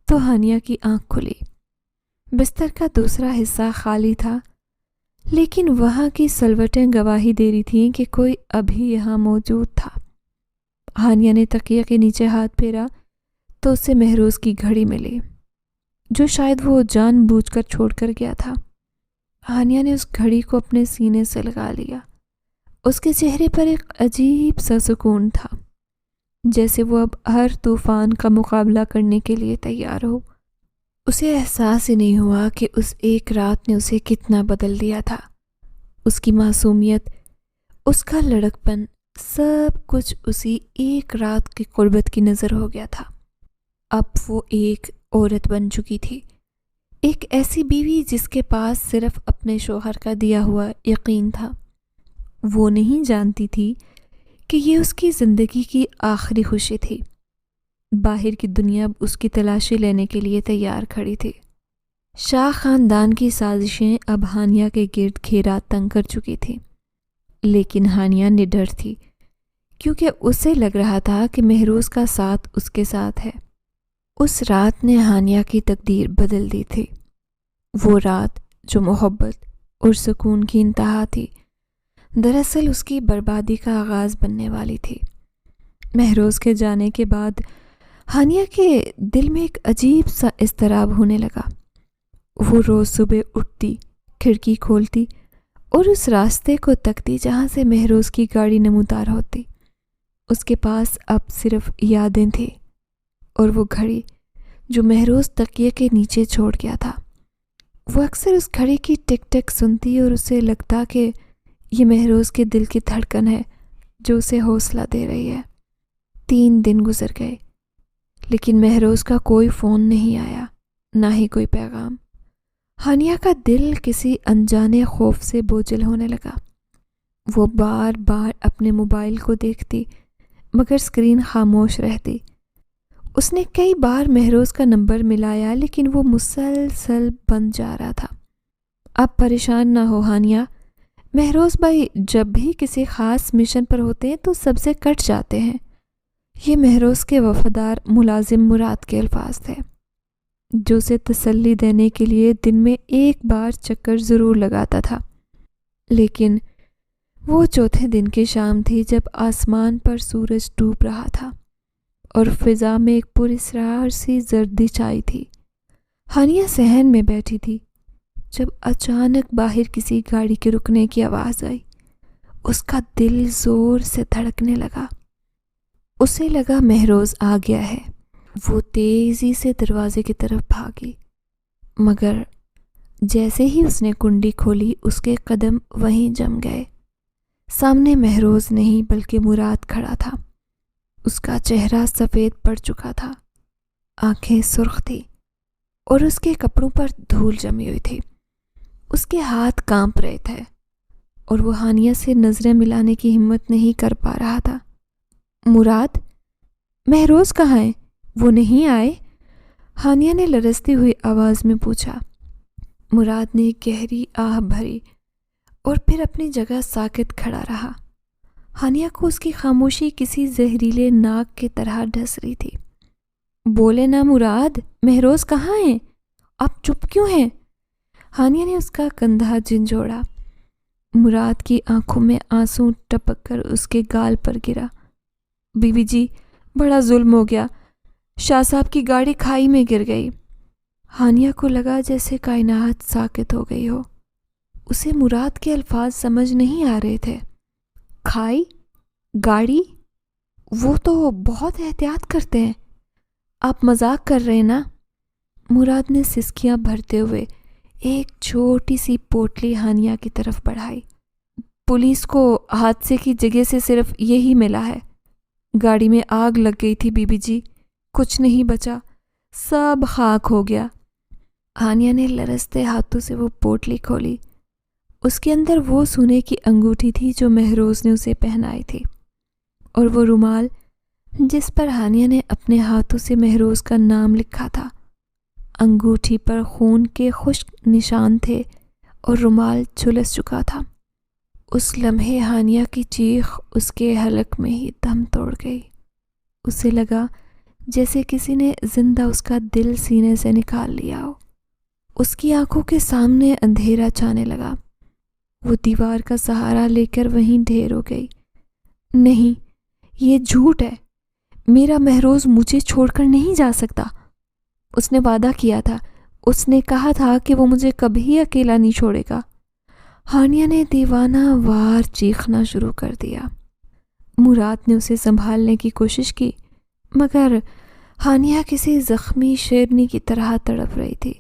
تو ہانیہ کی آنکھ کھلی۔ بستر کا دوسرا حصہ خالی تھا، لیکن وہاں کی سلوٹیں گواہی دے رہی تھیں کہ کوئی ابھی یہاں موجود تھا۔ ہانیہ نے تکیے کے نیچے ہاتھ پھیرا تو اسے مہروز کی گھڑی ملی جو شاید وہ جان بوجھ کر چھوڑ کر گیا تھا۔ ہانیہ نے اس گھڑی کو اپنے سینے سے لگا لیا۔ اس کے چہرے پر ایک عجیب سا سکون تھا، جیسے وہ اب ہر طوفان کا مقابلہ کرنے کے لیے تیار ہو۔ اسے احساس ہی نہیں ہوا کہ اس ایک رات نے اسے کتنا بدل دیا تھا۔ اس کی معصومیت، اس کا لڑکپن، سب کچھ اسی ایک رات کی قربت کی نظر ہو گیا تھا۔ اب وہ ایک عورت بن چکی تھی، ایک ایسی بیوی جس کے پاس صرف اپنے شوہر کا دیا ہوا یقین تھا۔ وہ نہیں جانتی تھی کہ یہ اس کی زندگی کی آخری خوشی تھی۔ باہر کی دنیا اس کی تلاشی لینے کے لیے تیار کھڑی تھی۔ شاہ خاندان کی سازشیں اب ہانیہ کے گرد گھیرا تنگ کر چکی تھی، لیکن ہانیہ نڈر تھی کیونکہ اسے لگ رہا تھا کہ مہروز کا ساتھ اس کے ساتھ ہے۔ اس رات نے ہانیہ کی تقدیر بدل دی تھی۔ وہ رات جو محبت اور سکون کی انتہا تھی، دراصل اس کی بربادی کا آغاز بننے والی تھی۔ مہروز کے جانے کے بعد ہانیہ کے دل میں ایک عجیب سا اضطراب ہونے لگا۔ وہ روز صبح اٹھتی، کھڑکی کھولتی اور اس راستے کو تکتی جہاں سے مہروز کی گاڑی نمودار ہوتی۔ اس کے پاس اب صرف یادیں تھیں اور وہ گھڑی جو مہروز تکیے کے نیچے چھوڑ گیا تھا۔ وہ اکثر اس گھڑی کی ٹک ٹک سنتی اور اسے لگتا کہ یہ مہروز کے دل کی دھڑکن ہے جو اسے حوصلہ دے رہی ہے۔ 3 دن گزر گئے، لیکن مہروز کا کوئی فون نہیں آیا، نہ ہی کوئی پیغام۔ ہانیہ کا دل کسی انجانے خوف سے بوجھل ہونے لگا۔ وہ بار بار اپنے موبائل کو دیکھتی مگر اسکرین خاموش رہتی۔ اس نے کئی بار مہروز کا نمبر ملایا لیکن وہ مسلسل بند جا رہا تھا۔ آپ پریشان نہ ہو ہانیہ، مہروز بھائی جب بھی کسی خاص مشن پر ہوتے ہیں تو سب سے کٹ جاتے ہیں۔ یہ مہروز کے وفادار ملازم مراد کے الفاظ تھے، جو اسے تسلی دینے کے لیے دن میں ایک بار چکر ضرور لگاتا تھا۔ لیکن وہ چوتھے دن کی شام تھی جب آسمان پر سورج ڈوب رہا تھا اور فضا میں ایک پراسرار سی زردی چھائی تھی۔ ہانیہ صحن میں بیٹھی تھی جب اچانک باہر کسی گاڑی کے رکنے کی آواز آئی۔ اس کا دل زور سے دھڑکنے لگا۔ اسے لگا مہروز آ گیا ہے۔ وہ تیزی سے دروازے کی طرف بھاگی، مگر جیسے ہی اس نے کنڈی کھولی اس کے قدم وہیں جم گئے۔ سامنے مہروز نہیں بلکہ مراد کھڑا تھا۔ اس کا چہرہ سفید پڑ چکا تھا، آنکھیں سرخ تھی اور اس کے کپڑوں پر دھول جمی ہوئی تھی۔ اس کے ہاتھ کانپ رہے تھے اور وہ ہانیہ سے نظریں ملانے کی ہمت نہیں کر پا رہا تھا۔ مراد، مہروز کہاں ہے؟ وہ نہیں آئے؟ ہانیہ نے لرزتی ہوئی آواز میں پوچھا۔ مراد نے گہری آہ بھری اور پھر اپنی جگہ ساکت کھڑا رہا۔ ہانیہ کو اس کی خاموشی کسی زہریلے ناک کی طرح ڈس رہی تھی۔ بولے نا مراد، مہروز کہاں ہیں؟ آپ چپ کیوں ہیں؟ ہانیہ نے اس کا کندھا جھنجھوڑا۔ مراد کی آنکھوں میں آنسو ٹپک کر اس کے گال پر گرا۔ بیوی جی، بڑا ظلم ہو گیا، شاہ صاحب کی گاڑی کھائی میں گر گئی۔ ہانیہ کو لگا جیسے کائنات ساکت ہو گئی ہو۔ اسے مراد کے الفاظ سمجھ نہیں آ رہے تھے۔ کھائی؟ گاڑی؟ وہ تو بہت احتیاط کرتے ہیں، آپ مذاق کر رہے ہیں نا؟ مراد نے سسکیاں بھرتے ہوئے ایک چھوٹی سی پوٹلی ہانیہ کی طرف بڑھائی۔ پولیس کو حادثے کی جگہ سے صرف یہی ملا ہے۔ گاڑی میں آگ لگ گئی تھی بیوی جی، کچھ نہیں بچا، سب خاک ہو گیا۔ ہانیہ نے لرزتے ہاتھوں سے وہ پوٹلی کھولی۔ اس کے اندر وہ سونے کی انگوٹھی تھی جو مہروز نے اسے پہنائی تھی، اور وہ رومال جس پر ہانیہ نے اپنے ہاتھوں سے مہروز کا نام لکھا تھا۔ انگوٹھی پر خون کے خشک نشان تھے اور رومال جھلس چکا تھا۔ اس لمحے ہانیہ کی چیخ اس کے حلق میں ہی دم توڑ گئی۔ اسے لگا جیسے کسی نے زندہ اس کا دل سینے سے نکال لیا ہو۔ اس کی آنکھوں کے سامنے اندھیرا چھانے لگا۔ وہ دیوار کا سہارا لے کر وہیں ڈھیر ہو گئی۔ نہیں، یہ جھوٹ ہے، میرا مہروز مجھے چھوڑ کر نہیں جا سکتا۔ اس نے وعدہ کیا تھا، اس نے کہا تھا کہ وہ مجھے کبھی اکیلا نہیں چھوڑے گا۔ ہانیہ نے دیوانہ وار چیخنا شروع کر دیا۔ مراد نے اسے سنبھالنے کی کوشش کی، مگر ہانیہ کسی زخمی شیرنی کی طرح تڑپ رہی تھی۔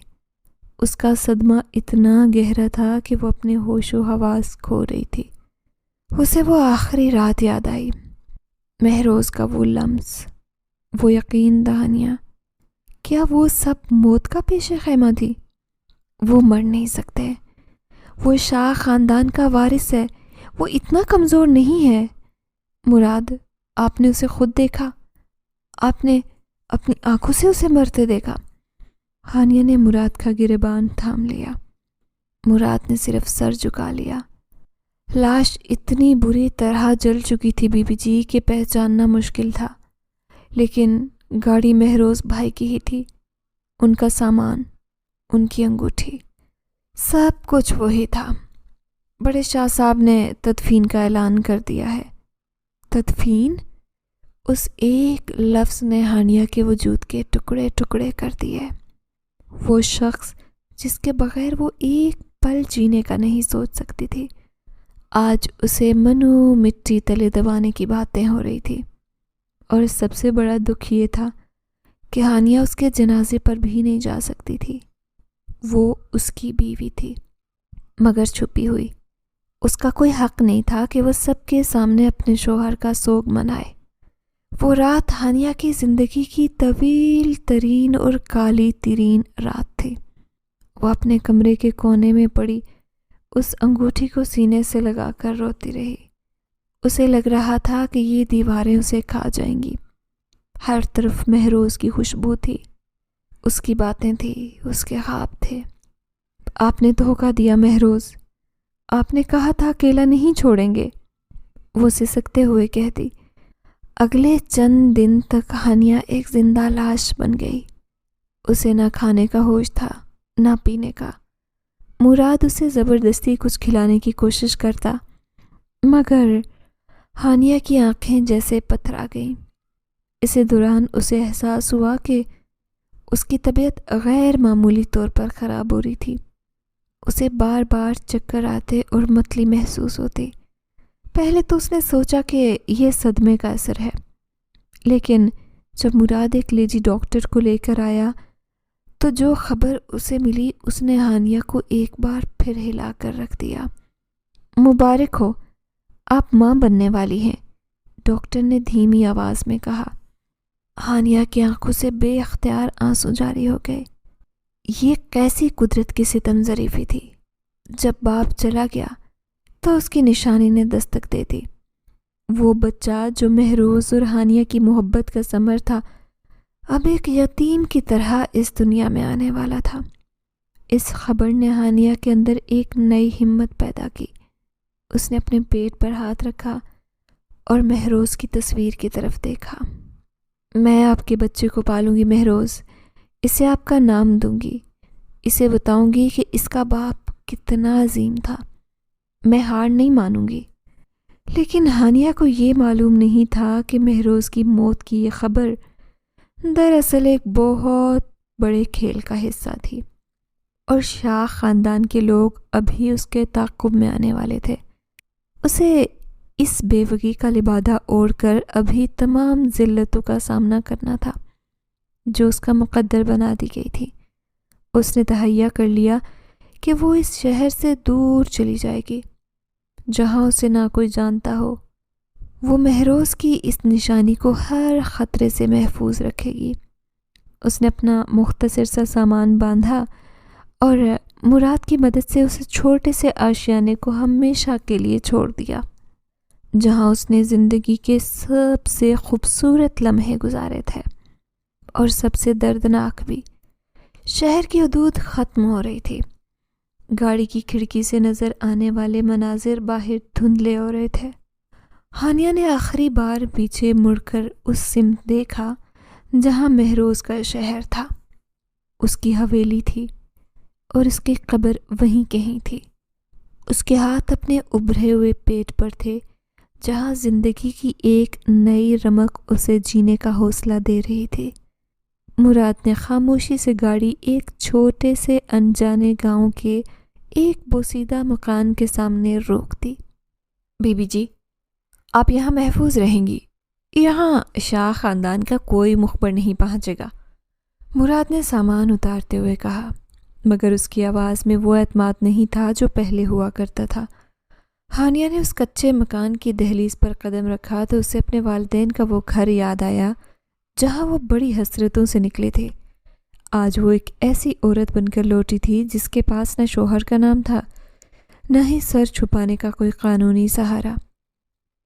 اس کا صدمہ اتنا گہرا تھا کہ وہ اپنے ہوش و حواس کھو رہی تھی۔ اسے وہ آخری رات یاد آئی، مہروز کا وہ لمس، وہ یقین دہانیہ۔ کیا وہ سب موت کا پیش خیمہ تھی؟ وہ مر نہیں سکتے، وہ شاہ خاندان کا وارث ہے، وہ اتنا کمزور نہیں ہے۔ مراد، آپ نے اسے خود دیکھا، آپ نے اپنی آنکھوں سے اسے مرتے دیکھا۔ ہانیہ نے مراد کا گریبان تھام لیا۔ مراد نے صرف سر جھکا لیا۔ لاش اتنی بری طرح جل چکی تھی بیوی جی کہ پہچاننا مشکل تھا، لیکن گاڑی مہروز بھائی کی ہی تھی، ان کا سامان، ان کی انگوٹھی، سب کچھ وہی تھا۔ بڑے شاہ صاحب نے تدفین کا اعلان کر دیا ہے۔ تدفین؟ اس ایک لفظ نے ہانیہ کے وجود کے ٹکڑے ٹکڑے کر دیے۔ وہ شخص جس کے بغیر وہ ایک پل جینے کا نہیں سوچ سکتی تھی، آج اسے منو مٹی تلے دبانے کی باتیں ہو رہی تھی۔ اور سب سے بڑا دکھ یہ تھا کہ ہانیہ اس کے جنازے پر بھی نہیں جا سکتی تھی۔ وہ اس کی بیوی تھی، مگر چھپی ہوئی۔ اس کا کوئی حق نہیں تھا کہ وہ سب کے سامنے اپنے شوہر کا سوگ منائے۔ وہ رات ہانیہ کی زندگی کی طویل ترین اور کالی ترین رات تھی۔ وہ اپنے کمرے کے کونے میں پڑی اس انگوٹھی کو سینے سے لگا کر روتی رہی۔ اسے لگ رہا تھا کہ یہ دیواریں اسے کھا جائیں گی۔ ہر طرف مہروز کی خوشبو تھی، اس کی باتیں تھیں، اس کے خواب تھے۔ آپ نے دھوکہ دیا مہروز، آپ نے کہا تھا اکیلا نہیں چھوڑیں گے، وہ سسکتے ہوئے کہتی۔ اگلے چند دن تک ہانیہ ایک زندہ لاش بن گئی۔ اسے نہ کھانے کا ہوش تھا نہ پینے کا۔ مراد اسے زبردستی کچھ کھلانے کی کوشش کرتا، مگر ہانیہ کی آنکھیں جیسے پتھرا گئیں۔ اسی دوران اسے احساس ہوا کہ اس کی طبیعت غیر معمولی طور پر خراب ہو رہی تھی۔ اسے بار بار چکر آتے اور متلی محسوس ہوتی۔ پہلے تو اس نے سوچا کہ یہ صدمے کا اثر ہے، لیکن جب مراد ایک لیڈی ڈاکٹر کو لے کر آیا تو جو خبر اسے ملی اس نے ہانیہ کو ایک بار پھر ہلا کر رکھ دیا۔ مبارک ہو، آپ ماں بننے والی ہیں، ڈاکٹر نے دھیمی آواز میں کہا۔ ہانیہ کی آنکھوں سے بے اختیار آنسو جاری ہو گئے۔ یہ کیسی قدرت کی ستم ظریفی تھی! جب باپ چلا گیا تو اس کی نشانی نے دستک دے دی۔ وہ بچہ جو مہروز اور ہانیہ کی محبت کا ثمر تھا، اب ایک یتیم کی طرح اس دنیا میں آنے والا تھا۔ اس خبر نے ہانیہ کے اندر ایک نئی ہمت پیدا کی۔ اس نے اپنے پیٹ پر ہاتھ رکھا اور مہروز کی تصویر کی طرف دیکھا۔ میں آپ کے بچے کو پالوں گی مہروز، اسے آپ کا نام دوں گی، اسے بتاؤں گی کہ اس کا باپ کتنا عظیم تھا۔ میں ہار نہیں مانوں گی۔ لیکن ہانیہ کو یہ معلوم نہیں تھا کہ مہروز کی موت کی یہ خبر دراصل ایک بہت بڑے کھیل کا حصہ تھی، اور شاہ خاندان کے لوگ ابھی اس کے تعاقب میں آنے والے تھے۔ اسے اس بیوگی کا لبادہ اوڑھ کر ابھی تمام ذلتوں کا سامنا کرنا تھا جو اس کا مقدر بنا دی گئی تھی۔ اس نے تہیہ کر لیا کہ وہ اس شہر سے دور چلی جائے گی جہاں اسے نہ کوئی جانتا ہو۔ وہ مہروز کی اس نشانی کو ہر خطرے سے محفوظ رکھے گی۔ اس نے اپنا مختصر سا سامان باندھا اور مراد کی مدد سے اسے چھوٹے سے آشیانے کو ہمیشہ کے لیے چھوڑ دیا، جہاں اس نے زندگی کے سب سے خوبصورت لمحے گزارے تھے، اور سب سے دردناک بھی۔ شہر کی حدود ختم ہو رہی تھی۔ گاڑی کی کھڑکی سے نظر آنے والے مناظر باہر دھندلے ہو رہے تھے۔ ہانیہ نے آخری بار پیچھے مڑ کر اس سمت دیکھا جہاں مہروز کا شہر تھا۔ اس کی حویلی تھی اور اس کی قبر وہیں کہیں تھی۔ اس کے ہاتھ اپنے ابھرے ہوئے پیٹ پر تھے جہاں زندگی کی ایک نئی رمق اسے جینے کا حوصلہ دے رہی تھی۔ مراد نے خاموشی سے گاڑی ایک چھوٹے سے انجانے گاؤں کے ایک بوسیدہ مکان کے سامنے روک دی۔ بی بی جی، آپ یہاں محفوظ رہیں گی، یہاں شاہ خاندان کا کوئی مخبر نہیں پہنچے گا، مراد نے سامان اتارتے ہوئے کہا، مگر اس کی آواز میں وہ اعتماد نہیں تھا جو پہلے ہوا کرتا تھا۔ ہانیہ نے اس کچے مکان کی دہلیز پر قدم رکھا تو اسے اپنے والدین کا وہ گھر یاد آیا جہاں وہ بڑی حسرتوں سے نکلے تھے۔ آج وہ ایک ایسی عورت بن کر لوٹی تھی جس کے پاس نہ شوہر کا نام تھا نہ ہی سر چھپانے کا کوئی قانونی سہارا۔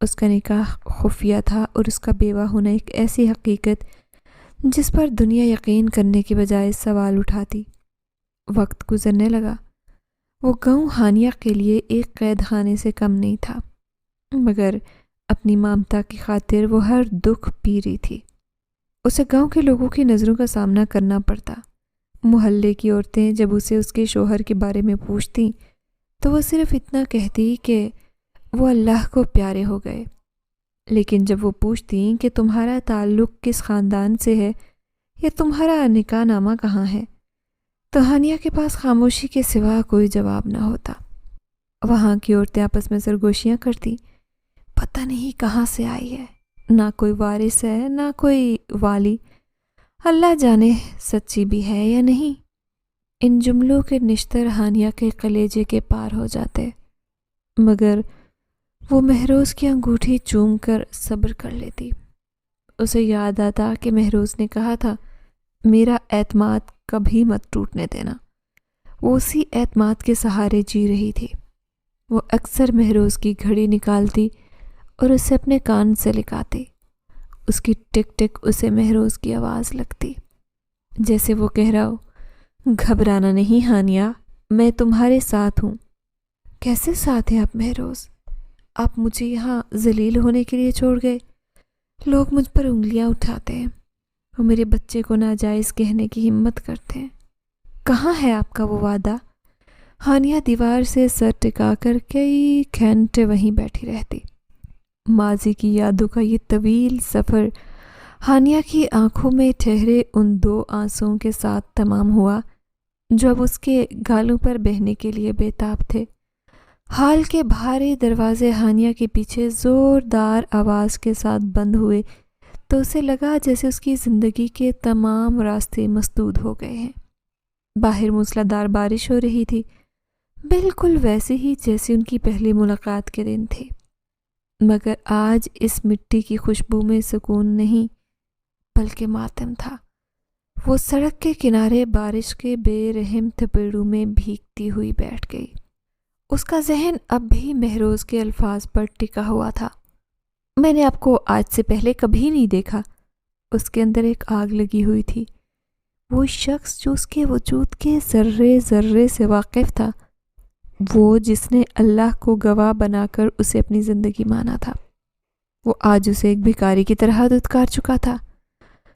اس کا نکاح خفیہ تھا اور اس کا بیوہ ہونا ایک ایسی حقیقت جس پر دنیا یقین کرنے کے بجائے سوال اٹھاتی۔ وقت گزرنے لگا۔ وہ گاؤں ہانیہ کے لیے ایک قید خانے سے کم نہیں تھا، مگر اپنی مامتا کی خاطر وہ ہر دکھ پی رہی تھی۔ اسے گاؤں کے لوگوں کی نظروں کا سامنا کرنا پڑتا۔ محلے کی عورتیں جب اسے اس کے شوہر کے بارے میں پوچھتیں تو وہ صرف اتنا کہتی کہ وہ اللہ کو پیارے ہو گئے، لیکن جب وہ پوچھتیں کہ تمہارا تعلق کس خاندان سے ہے یا تمہارا نکاح نامہ کہاں ہے، تو ہانیہ کے پاس خاموشی کے سوا کوئی جواب نہ ہوتا۔ وہاں کی عورتیں آپس میں سرگوشیاں کرتی، پتہ نہیں کہاں سے آئی ہے، نہ کوئی وارث ہے نہ کوئی والی، اللہ جانے سچی بھی ہے یا نہیں۔ ان جملوں کے نشتر ہانیہ کے کلیجے کے پار ہو جاتے، مگر وہ مہروز کی انگوٹھی چوم کر صبر کر لیتی۔ اسے یاد آتا کہ مہروز نے کہا تھا، میرا اعتماد کبھی مت ٹوٹنے دینا۔ وہ اسی اعتماد کے سہارے جی رہی تھی۔ وہ اکثر مہروز کی گھڑی نکالتی اور اسے اپنے کان سے لکھاتی۔ اس کی ٹک ٹک اسے مہروز کی آواز لگتی، جیسے وہ کہہ رہا ہو، گھبرانا نہیں ہانیہ، میں تمہارے ساتھ ہوں۔ کیسے ساتھ ہیں آپ مہروز؟ آپ مجھے یہاں ذلیل ہونے کے لیے چھوڑ گئے؟ لوگ مجھ پر انگلیاں اٹھاتے ہیں اور میرے بچے کو ناجائز کہنے کی ہمت کرتے ہیں۔ کہاں ہے آپ کا وہ وعدہ؟ ہانیہ دیوار سے سر ٹکا کر کئی گھنٹے وہیں بیٹھی رہتی۔ ماضی کی یادوں کا یہ طویل سفر ہانیہ کی آنکھوں میں ٹھہرے ان 2 آنسوؤں کے ساتھ تمام ہوا جو اب اس کے گالوں پر بہنے کے لیے بےتاب تھے۔ ہال کے بھاری دروازے ہانیہ کے پیچھے زوردار آواز کے ساتھ بند ہوئے تو اسے لگا جیسے اس کی زندگی کے تمام راستے مسدود ہو گئے ہیں۔ باہر موسلادھار بارش ہو رہی تھی، بالکل ویسے ہی جیسے ان کی پہلی ملاقات کے دن تھی، مگر آج اس مٹی کی خوشبو میں سکون نہیں بلکہ ماتم تھا۔ وہ سڑک کے کنارے بارش کے بے رحم تھپیڑوں میں بھیگتی ہوئی بیٹھ گئی۔ اس کا ذہن اب بھی مہروز کے الفاظ پر ٹکا ہوا تھا۔ میں نے آپ کو آج سے پہلے کبھی نہیں دیکھا۔ اس کے اندر ایک آگ لگی ہوئی تھی۔ وہ شخص جو اس کے وجود کے ذرے ذرے سے واقف تھا، وہ جس نے اللہ کو گواہ بنا کر اسے اپنی زندگی مانا تھا، وہ آج اسے ایک بھکاری کی طرح دھتکار چکا تھا۔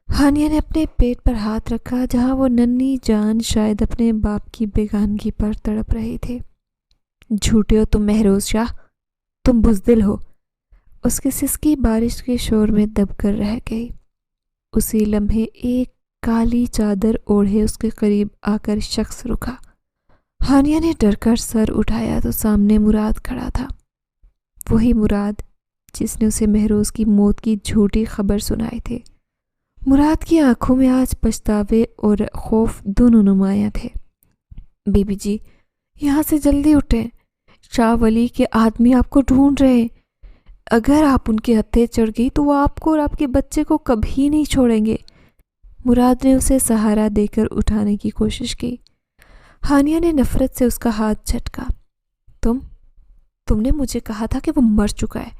ہانیہ نے اپنے پیٹ پر ہاتھ رکھا جہاں وہ ننھی جان شاید اپنے باپ کی بیگانگی پر تڑپ رہی تھے۔ جھوٹے ہو تم مہروز شاہ، تم بزدل ہو۔ اس کی سسکی بارش کے شور میں دب کر رہ گئی۔ اسی لمحے ایک کالی چادر اوڑھے اس کے قریب آ کر شخص رکا۔ ہانیہ نے ڈر کر سر اٹھایا تو سامنے مراد کھڑا تھا، وہی مراد جس نے اسے مہروز کی موت کی جھوٹی خبر سنائی تھی۔ مراد کی آنکھوں میں آج پچھتاوے اور خوف دونوں نمایاں تھے۔ بی بی جی، یہاں سے جلدی اٹھیں، شاہ ولی کے آدمی آپ کو ڈھونڈ رہے ہیں۔ اگر آپ ان کے ہتھے چڑھ گئی تو وہ آپ کو اور آپ کے بچے کو کبھی نہیں چھوڑیں گے۔ مراد نے اسے سہارا دے کر اٹھانے کی کوشش کی۔ ہانیہ نے نفرت سے اس کا ہاتھ جھٹکا۔ تم نے مجھے کہا تھا کہ وہ مر چکا ہے،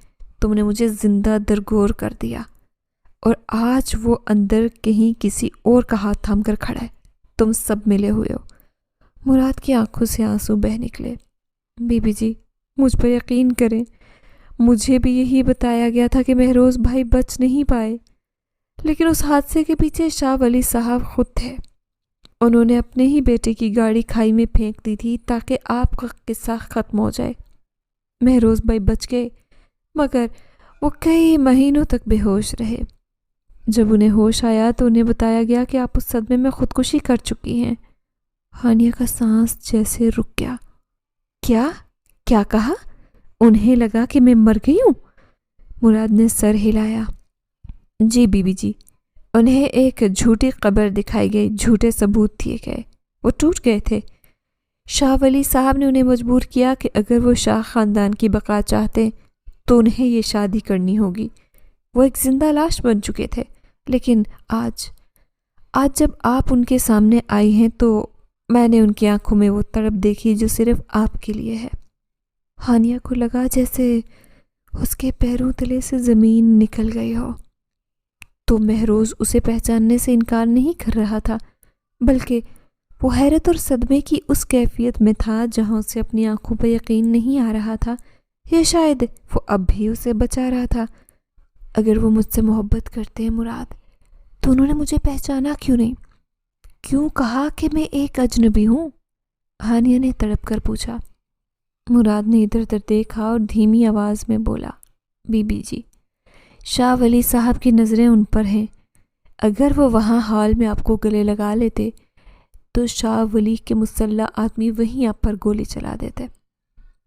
تم نے مجھے زندہ درگور کر دیا، اور آج وہ اندر کہیں کسی اور کا ہاتھ تھام کر کھڑا ہے۔ تم سب ملے ہوئے ہو۔ مراد کی آنکھوں سے آنسو بہہ نکلے۔ بی بی جی، مجھ پر یقین کریں، مجھے بھی یہی بتایا گیا تھا کہ مہروز بھائی بچ نہیں پائے، لیکن اس حادثے کے پیچھے شاہ ولی صاحب خود تھے۔ انہوں نے اپنے ہی بیٹے کی گاڑی کھائی میں پھینک دی تھی تاکہ آپ کا قصہ ختم ہو جائے۔ مہروز بھائی بچ گئے، مگر وہ کئی مہینوں تک بے ہوش رہے۔ جب انہیں ہوش آیا تو انہیں بتایا گیا کہ آپ اس صدمے میں خودکشی کر چکی ہیں۔ ہانیہ کا سانس جیسے رک گیا۔ کیا کہا؟ انہیں لگا کہ میں مر گئی ہوں؟ مراد نے سر ہلایا۔ جی بی بی جی، انہیں ایک جھوٹی قبر دکھائی گئی، جھوٹے ثبوت دیے گئے، وہ ٹوٹ گئے تھے۔ شاہ ولی صاحب نے انہیں مجبور کیا کہ اگر وہ شاہ خاندان کی بقا چاہتے تو انہیں یہ شادی کرنی ہوگی۔ وہ ایک زندہ لاش بن چکے تھے، لیکن آج جب آپ ان کے سامنے آئی ہیں تو میں نے ان کی آنکھوں میں وہ تڑپ دیکھی جو صرف آپ کے لیے ہے۔ ہانیہ کو لگا جیسے اس کے پیروں تلے سے زمین نکل گئی ہو۔ تو مہروز اسے پہچاننے سے انکار نہیں کر رہا تھا، بلکہ وہ حیرت اور صدمے کی اس کیفیت میں تھا جہاں اسے اپنی آنکھوں پر یقین نہیں آ رہا تھا، یا شاید وہ اب بھی اسے بچا رہا تھا۔ اگر وہ مجھ سے محبت کرتے ہیں مراد، تو انہوں نے مجھے پہچانا کیوں نہیں؟ کیوں کہا کہ میں ایک اجنبی ہوں؟ ہانیہ نے تڑپ کر پوچھا۔ مراد نے ادھر ادھر دیکھا اور دھیمی آواز میں بولا، be B G, Shah Wali صاحب کی نظریں ان پر ہیں۔ اگر وہ وہاں حال میں آپ کو گلے لگا لیتے تو شاہ ولی کے مسلح آدمی وہیں آپ پر گولی چلا دیتے۔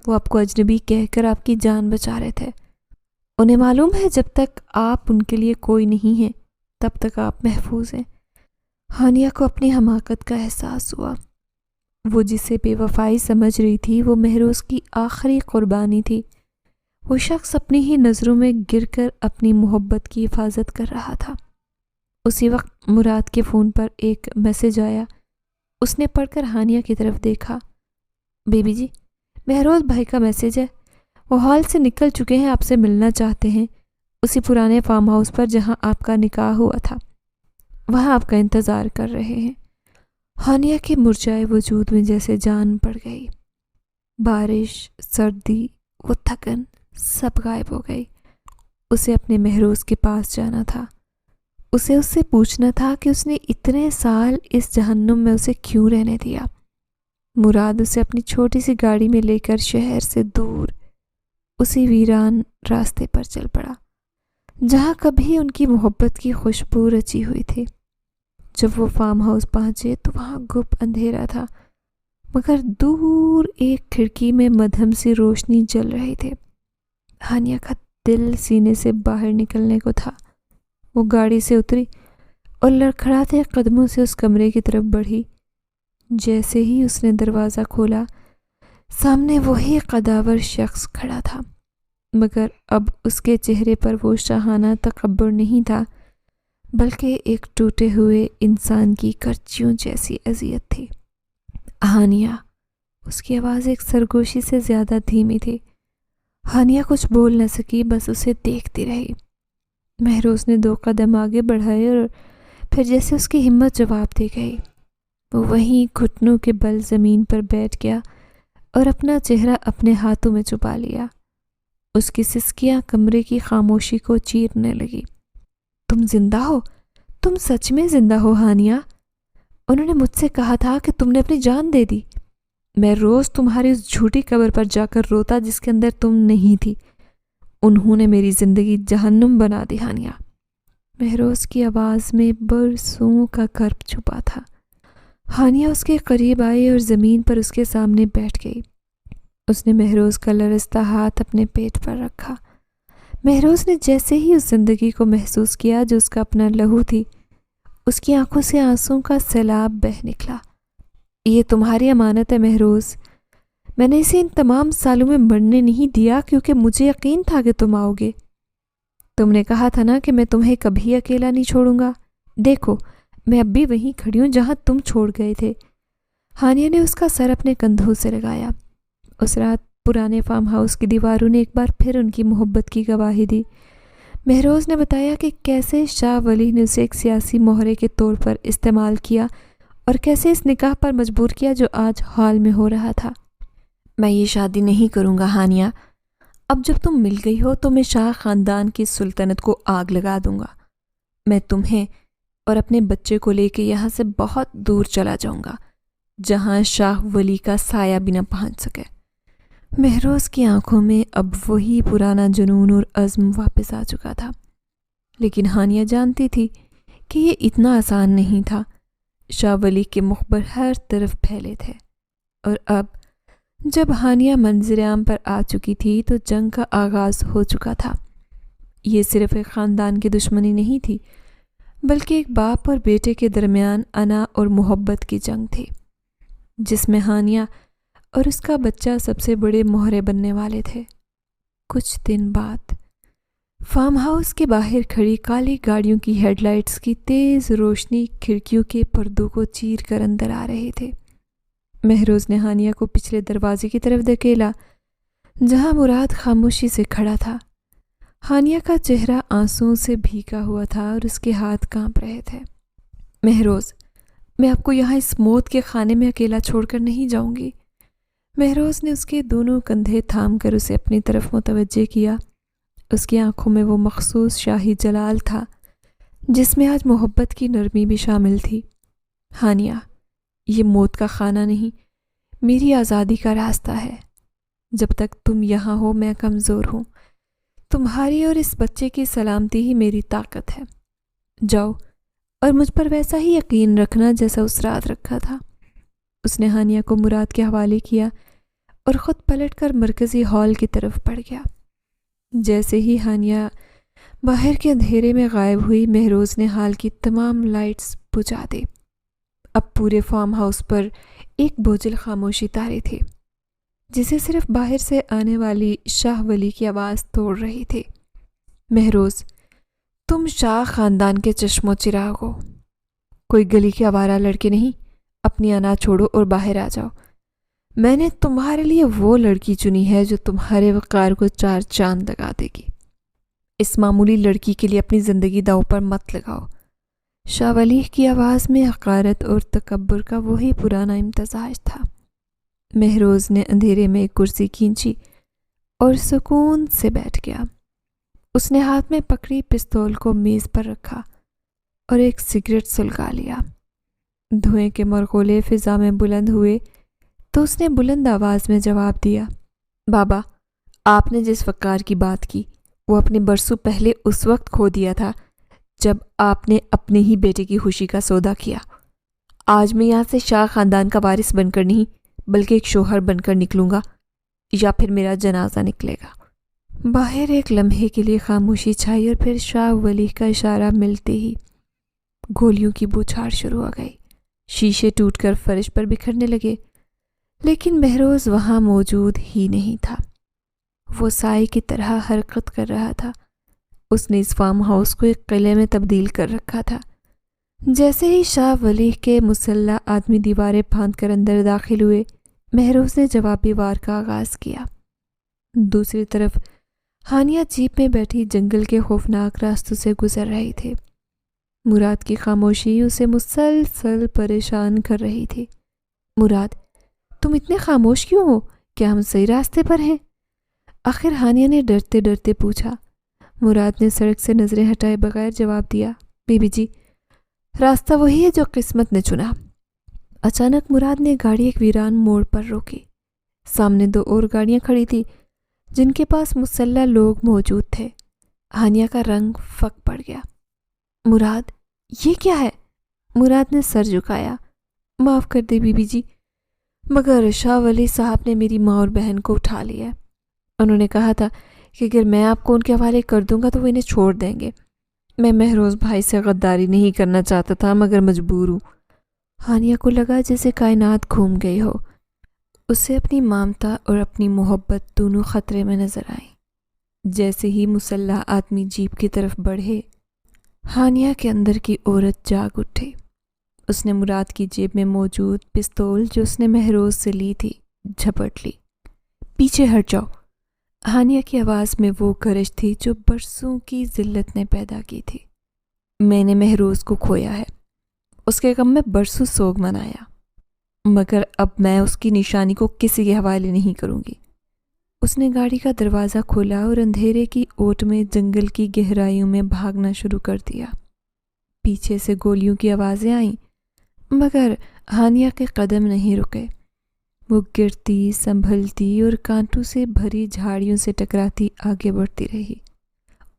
وہ آپ کو اجنبی کہہ کر آپ کی جان بچا رہے تھے۔ انہیں معلوم ہے جب تک آپ ان کے لیے کوئی نہیں ہیں تب تک آپ محفوظ ہیں۔ ہانیہ کو اپنی حماقت کا احساس ہوا۔ وہ جسے بے وفائی سمجھ رہی تھی وہ مہروز کی آخری قربانی تھی۔ وہ شخص اپنی ہی نظروں میں گر کر اپنی محبت کی حفاظت کر رہا تھا۔ اسی وقت مراد کے فون پر ایک میسج آیا۔ اس نے پڑھ کر ہانیہ کی طرف دیکھا۔ بی بی جی، مہروز بھائی کا میسج ہے، وہ ہال سے نکل چکے ہیں، آپ سے ملنا چاہتے ہیں، اسی پرانے فارم ہاؤس پر جہاں آپ کا نکاح ہوا تھا، وہاں آپ کا انتظار کر رہے ہیں۔ ہانیہ کے مرجھائے وجود میں جیسے جان پڑ گئی۔ بارش، سردی، وہ تھکن سب غائب ہو گئی۔ اسے اپنے مہروز کے پاس جانا تھا۔ اسے اس سے پوچھنا تھا کہ اس نے اتنے سال اس جہنم میں اسے کیوں رہنے دیا۔ مراد اسے اپنی چھوٹی سی گاڑی میں لے کر شہر سے دور اسی ویران راستے پر چل پڑا جہاں کبھی ان کی محبت کی خوشبو رچی ہوئی تھی۔ جب وہ فارم ہاؤس پہنچے تو وہاں گپ اندھیرا تھا، مگر دور ایک کھڑکی میں مدھم سی روشنی جل رہی تھی۔ ہانیہ کا دل سینے سے باہر نکلنے کو تھا۔ وہ گاڑی سے اتری اور لڑکھڑاتے قدموں سے اس کمرے کی طرف بڑھی۔ جیسے ہی اس نے دروازہ کھولا، سامنے وہی قداور شخص کھڑا تھا، مگر اب اس کے چہرے پر وہ شاہانہ تکبر نہیں تھا، بلکہ ایک ٹوٹے ہوئے انسان کی کرچیوں جیسی اذیت تھی۔ ہانیہ، اس کی آواز ایک سرگوشی سے زیادہ دھیمی تھی۔ ہانیہ کچھ بول نہ سکی، بس اسے دیکھتی رہی۔ مہروز نے 2 قدم آگے بڑھائے اور پھر جیسے اس کی ہمت جواب دے گئی، وہ وہیں گھٹنوں کے بل زمین پر بیٹھ گیا اور اپنا چہرہ اپنے ہاتھوں میں چھپا لیا۔ اس کی سسکیاں کمرے کی خاموشی کو چیرنے لگی۔ تم زندہ ہو؟ تم سچ میں زندہ ہو ہانیہ؟ انہوں نے مجھ سے کہا تھا کہ تم نے اپنی جان دے دی۔ میں روز تمہاری اس جھوٹی قبر پر جا کر روتا جس کے اندر تم نہیں تھی۔ انہوں نے میری زندگی جہنم بنا دی ہانیہ۔ مہروز کی آواز میں برسوں کا کرب چھپا تھا۔ ہانیہ اس کے قریب آئی اور زمین پر اس کے سامنے بیٹھ گئی۔ اس نے مہروز کا لرزتا ہاتھ اپنے پیٹ پر رکھا۔ مہروز نے جیسے ہی اس زندگی کو محسوس کیا جو اس کا اپنا لہو تھی، اس کی آنکھوں سے آنسوں کا سیلاب بہہ نکلا۔ یہ تمہاری امانت ہے مہروز۔ میں نے اسے ان تمام سالوں میں مرنے نہیں دیا کیونکہ مجھے یقین تھا کہ تم آؤ گے۔ تم نے کہا تھا نا کہ میں تمہیں کبھی اکیلا نہیں چھوڑوں گا۔ دیکھو، میں اب بھی وہیں کھڑی ہوں جہاں تم چھوڑ گئے تھے۔ ہانیہ نے اس کا سر اپنے کندھوں سے لگایا۔ اس رات پرانے فارم ہاؤس کی دیواروں نے ایک بار پھر ان کی محبت کی گواہی دی۔ مہروز نے بتایا کہ کیسے شاہ ولی نے اسے ایک سیاسی مہرے کے طور پر استعمال کیا اور کیسے اس نکاح پر مجبور کیا جو آج حال میں ہو رہا تھا۔ میں یہ شادی نہیں کروں گا ہانیہ۔ اب جب تم مل گئی ہو تو میں شاہ خاندان کی سلطنت کو آگ لگا دوں گا۔ میں تمہیں اور اپنے بچے کو لے کے یہاں سے بہت دور چلا جاؤں گا جہاں شاہ ولی کا سایہ بھی نہ پہنچ سکے۔ مہروز کی آنکھوں میں اب وہی پرانا جنون اور عزم واپس آ چکا تھا، لیکن ہانیہ جانتی تھی کہ یہ اتنا آسان نہیں تھا۔ شاہ ولی کے مخبر ہر طرف پھیلے تھے، اور اب جب ہانیہ منظر عام پر آ چکی تھی تو جنگ کا آغاز ہو چکا تھا۔ یہ صرف ایک خاندان کی دشمنی نہیں تھی، بلکہ ایک باپ اور بیٹے کے درمیان انا اور محبت کی جنگ تھی، جس میں ہانیہ اور اس کا بچہ سب سے بڑے مہرے بننے والے تھے۔ کچھ دن بعد فارم ہاؤس کے باہر کھڑی کالی گاڑیوں کی ہیڈ لائٹس کی تیز روشنی کھڑکیوں کے پردوں کو چیر کر اندر آ رہے تھے۔ مہروز نے ہانیہ کو پچھلے دروازے کی طرف دھکیلا جہاں مراد خاموشی سے کھڑا تھا۔ ہانیہ کا چہرہ آنسوؤں سے بھیگا ہوا تھا اور اس کے ہاتھ کانپ رہے تھے۔ مہروز، میں آپ کو یہاں اس موت کے خانے میں اکیلا چھوڑ کر نہیں جاؤں گی۔ مہروز نے اس کے دونوں کندھے تھام کر اسے اپنی طرف متوجہ کیا۔ اس کی آنکھوں میں وہ مخصوص شاہی جلال تھا جس میں آج محبت کی نرمی بھی شامل تھی۔ ہانیہ، یہ موت کا خانہ نہیں، میری آزادی کا راستہ ہے۔ جب تک تم یہاں ہو میں کمزور ہوں۔ تمہاری اور اس بچے کی سلامتی ہی میری طاقت ہے۔ جاؤ اور مجھ پر ویسا ہی یقین رکھنا جیسا اس رات رکھا تھا۔ اس نے ہانیہ کو مراد کے حوالے کیا اور خود پلٹ کر مرکزی ہال کی طرف بڑھ گیا۔ جیسے ہی ہانیہ باہر کے اندھیرے میں غائب ہوئی، مہروز نے ہال کی تمام لائٹس بجھا دی۔ اب پورے فارم ہاؤس پر ایک بوجھل خاموشی طاری تھی جسے صرف باہر سے آنے والی شاہ ولی کی آواز توڑ رہی تھی۔ مہروز، تم شاہ خاندان کے چشم و چراغ ہو، کوئی گلی کے آوارہ لڑکے نہیں۔ اپنی انا چھوڑو اور باہر آ جاؤ۔ میں نے تمہارے لیے وہ لڑکی چنی ہے جو تمہارے وقار کو 4 چاند لگا دے گی۔ اس معمولی لڑکی کے لیے اپنی زندگی داؤ پر مت لگاؤ۔ شاہ ولی کی آواز میں حقارت اور تکبر کا وہی پرانا امتزاج تھا۔ مہروز نے اندھیرے میں ایک کرسی کھینچی اور سکون سے بیٹھ گیا۔ اس نے ہاتھ میں پکڑی پستول کو میز پر رکھا اور ایک سگریٹ سلگا لیا۔ دھوئیں کے مرغولے فضا میں بلند ہوئے تو اس نے بلند آواز میں جواب دیا، بابا، آپ نے جس وقار کی بات کی وہ اپنے برسوں پہلے اس وقت کھو دیا تھا جب آپ نے اپنے ہی بیٹے کی خوشی کا سودا کیا۔ آج میں یہاں سے شاہ خاندان کا وارث بن کر نہیں بلکہ ایک شوہر بن کر نکلوں گا، یا پھر میرا جنازہ نکلے گا۔ باہر ایک لمحے کے لیے خاموشی چھائی اور پھر شاہ ولی کا اشارہ ملتے ہی گولیوں کی بوچھاڑ شروع ہو گئی۔ شیشے ٹوٹ کر فرش پر بکھرنے لگے، لیکن مہروز وہاں موجود ہی نہیں تھا۔ وہ سائے کی طرح حرکت کر رہا تھا۔ اس نے اس فارم ہاؤس کو ایک قلعے میں تبدیل کر رکھا تھا۔ جیسے ہی شاہ ولی کے مسلح آدمی دیواریں پھاند کر اندر داخل ہوئے، مہروز نے جوابی وار کا آغاز کیا۔ دوسری طرف ہانیہ جیپ میں بیٹھی جنگل کے خوفناک راستوں سے گزر رہی تھی۔ مراد کی خاموشی اسے مسلسل پریشان کر رہی تھی۔ مراد، تم اتنے خاموش کیوں ہو؟ کیا ہم صحیح راستے پر ہیں؟ آخر ہانیہ نے ڈرتے ڈرتے پوچھا۔ مراد نے سڑک سے نظریں ہٹائے بغیر جواب دیا، بی بی جی، راستہ وہی ہے جو قسمت نے چنا۔ اچانک مراد نے گاڑی ایک ویران موڑ پر روکی۔ سامنے دو اور گاڑیاں کھڑی تھی جن کے پاس مسلح لوگ موجود تھے۔ ہانیہ کا رنگ فک پڑ گیا۔ مراد، یہ کیا ہے؟ مراد نے سر جھکایا۔ معاف کر دے بی بی جی، مگر شاہ ولی صاحب نے میری ماں اور بہن کو اٹھا لیا ہے۔ انہوں نے کہا تھا کہ اگر میں آپ کو ان کے حوالے کر دوں گا تو وہ انہیں چھوڑ دیں گے۔ میں مہروز بھائی سے غداری نہیں کرنا چاہتا تھا مگر مجبور ہوں۔ ہانیہ کو لگا جیسے کائنات گھوم گئی ہو۔ اسے اپنی مامتا اور اپنی محبت دونوں خطرے میں نظر آئیں۔ جیسے ہی مسلح آدمی جیپ کی طرف بڑھے، ہانیہ کے اندر کی عورت جاگ اٹھی۔ اس نے مراد کی جیب میں موجود پستول جو اس نے مہروز سے لی تھی جھپٹ لی۔ پیچھے ہٹ جاؤ۔ ہانیہ کی آواز میں وہ گرج تھی جو برسوں کی ذلت نے پیدا کی تھی۔ میں نے مہروز کو کھویا ہے، اس کے غم میں برسوں سوگ منایا، مگر اب میں اس کی نشانی کو کسی کے حوالے نہیں کروں گی۔ اس نے گاڑی کا دروازہ کھولا اور اندھیرے کی اوٹ میں جنگل کی گہرائیوں میں بھاگنا شروع کر دیا۔ پیچھے سے گولیوں کی آوازیں آئیں، مگر ہانیہ کے قدم نہیں رکے۔ وہ گرتی، سنبھلتی اور کانٹوں سے بھری جھاڑیوں سے ٹکراتی آگے بڑھتی رہی۔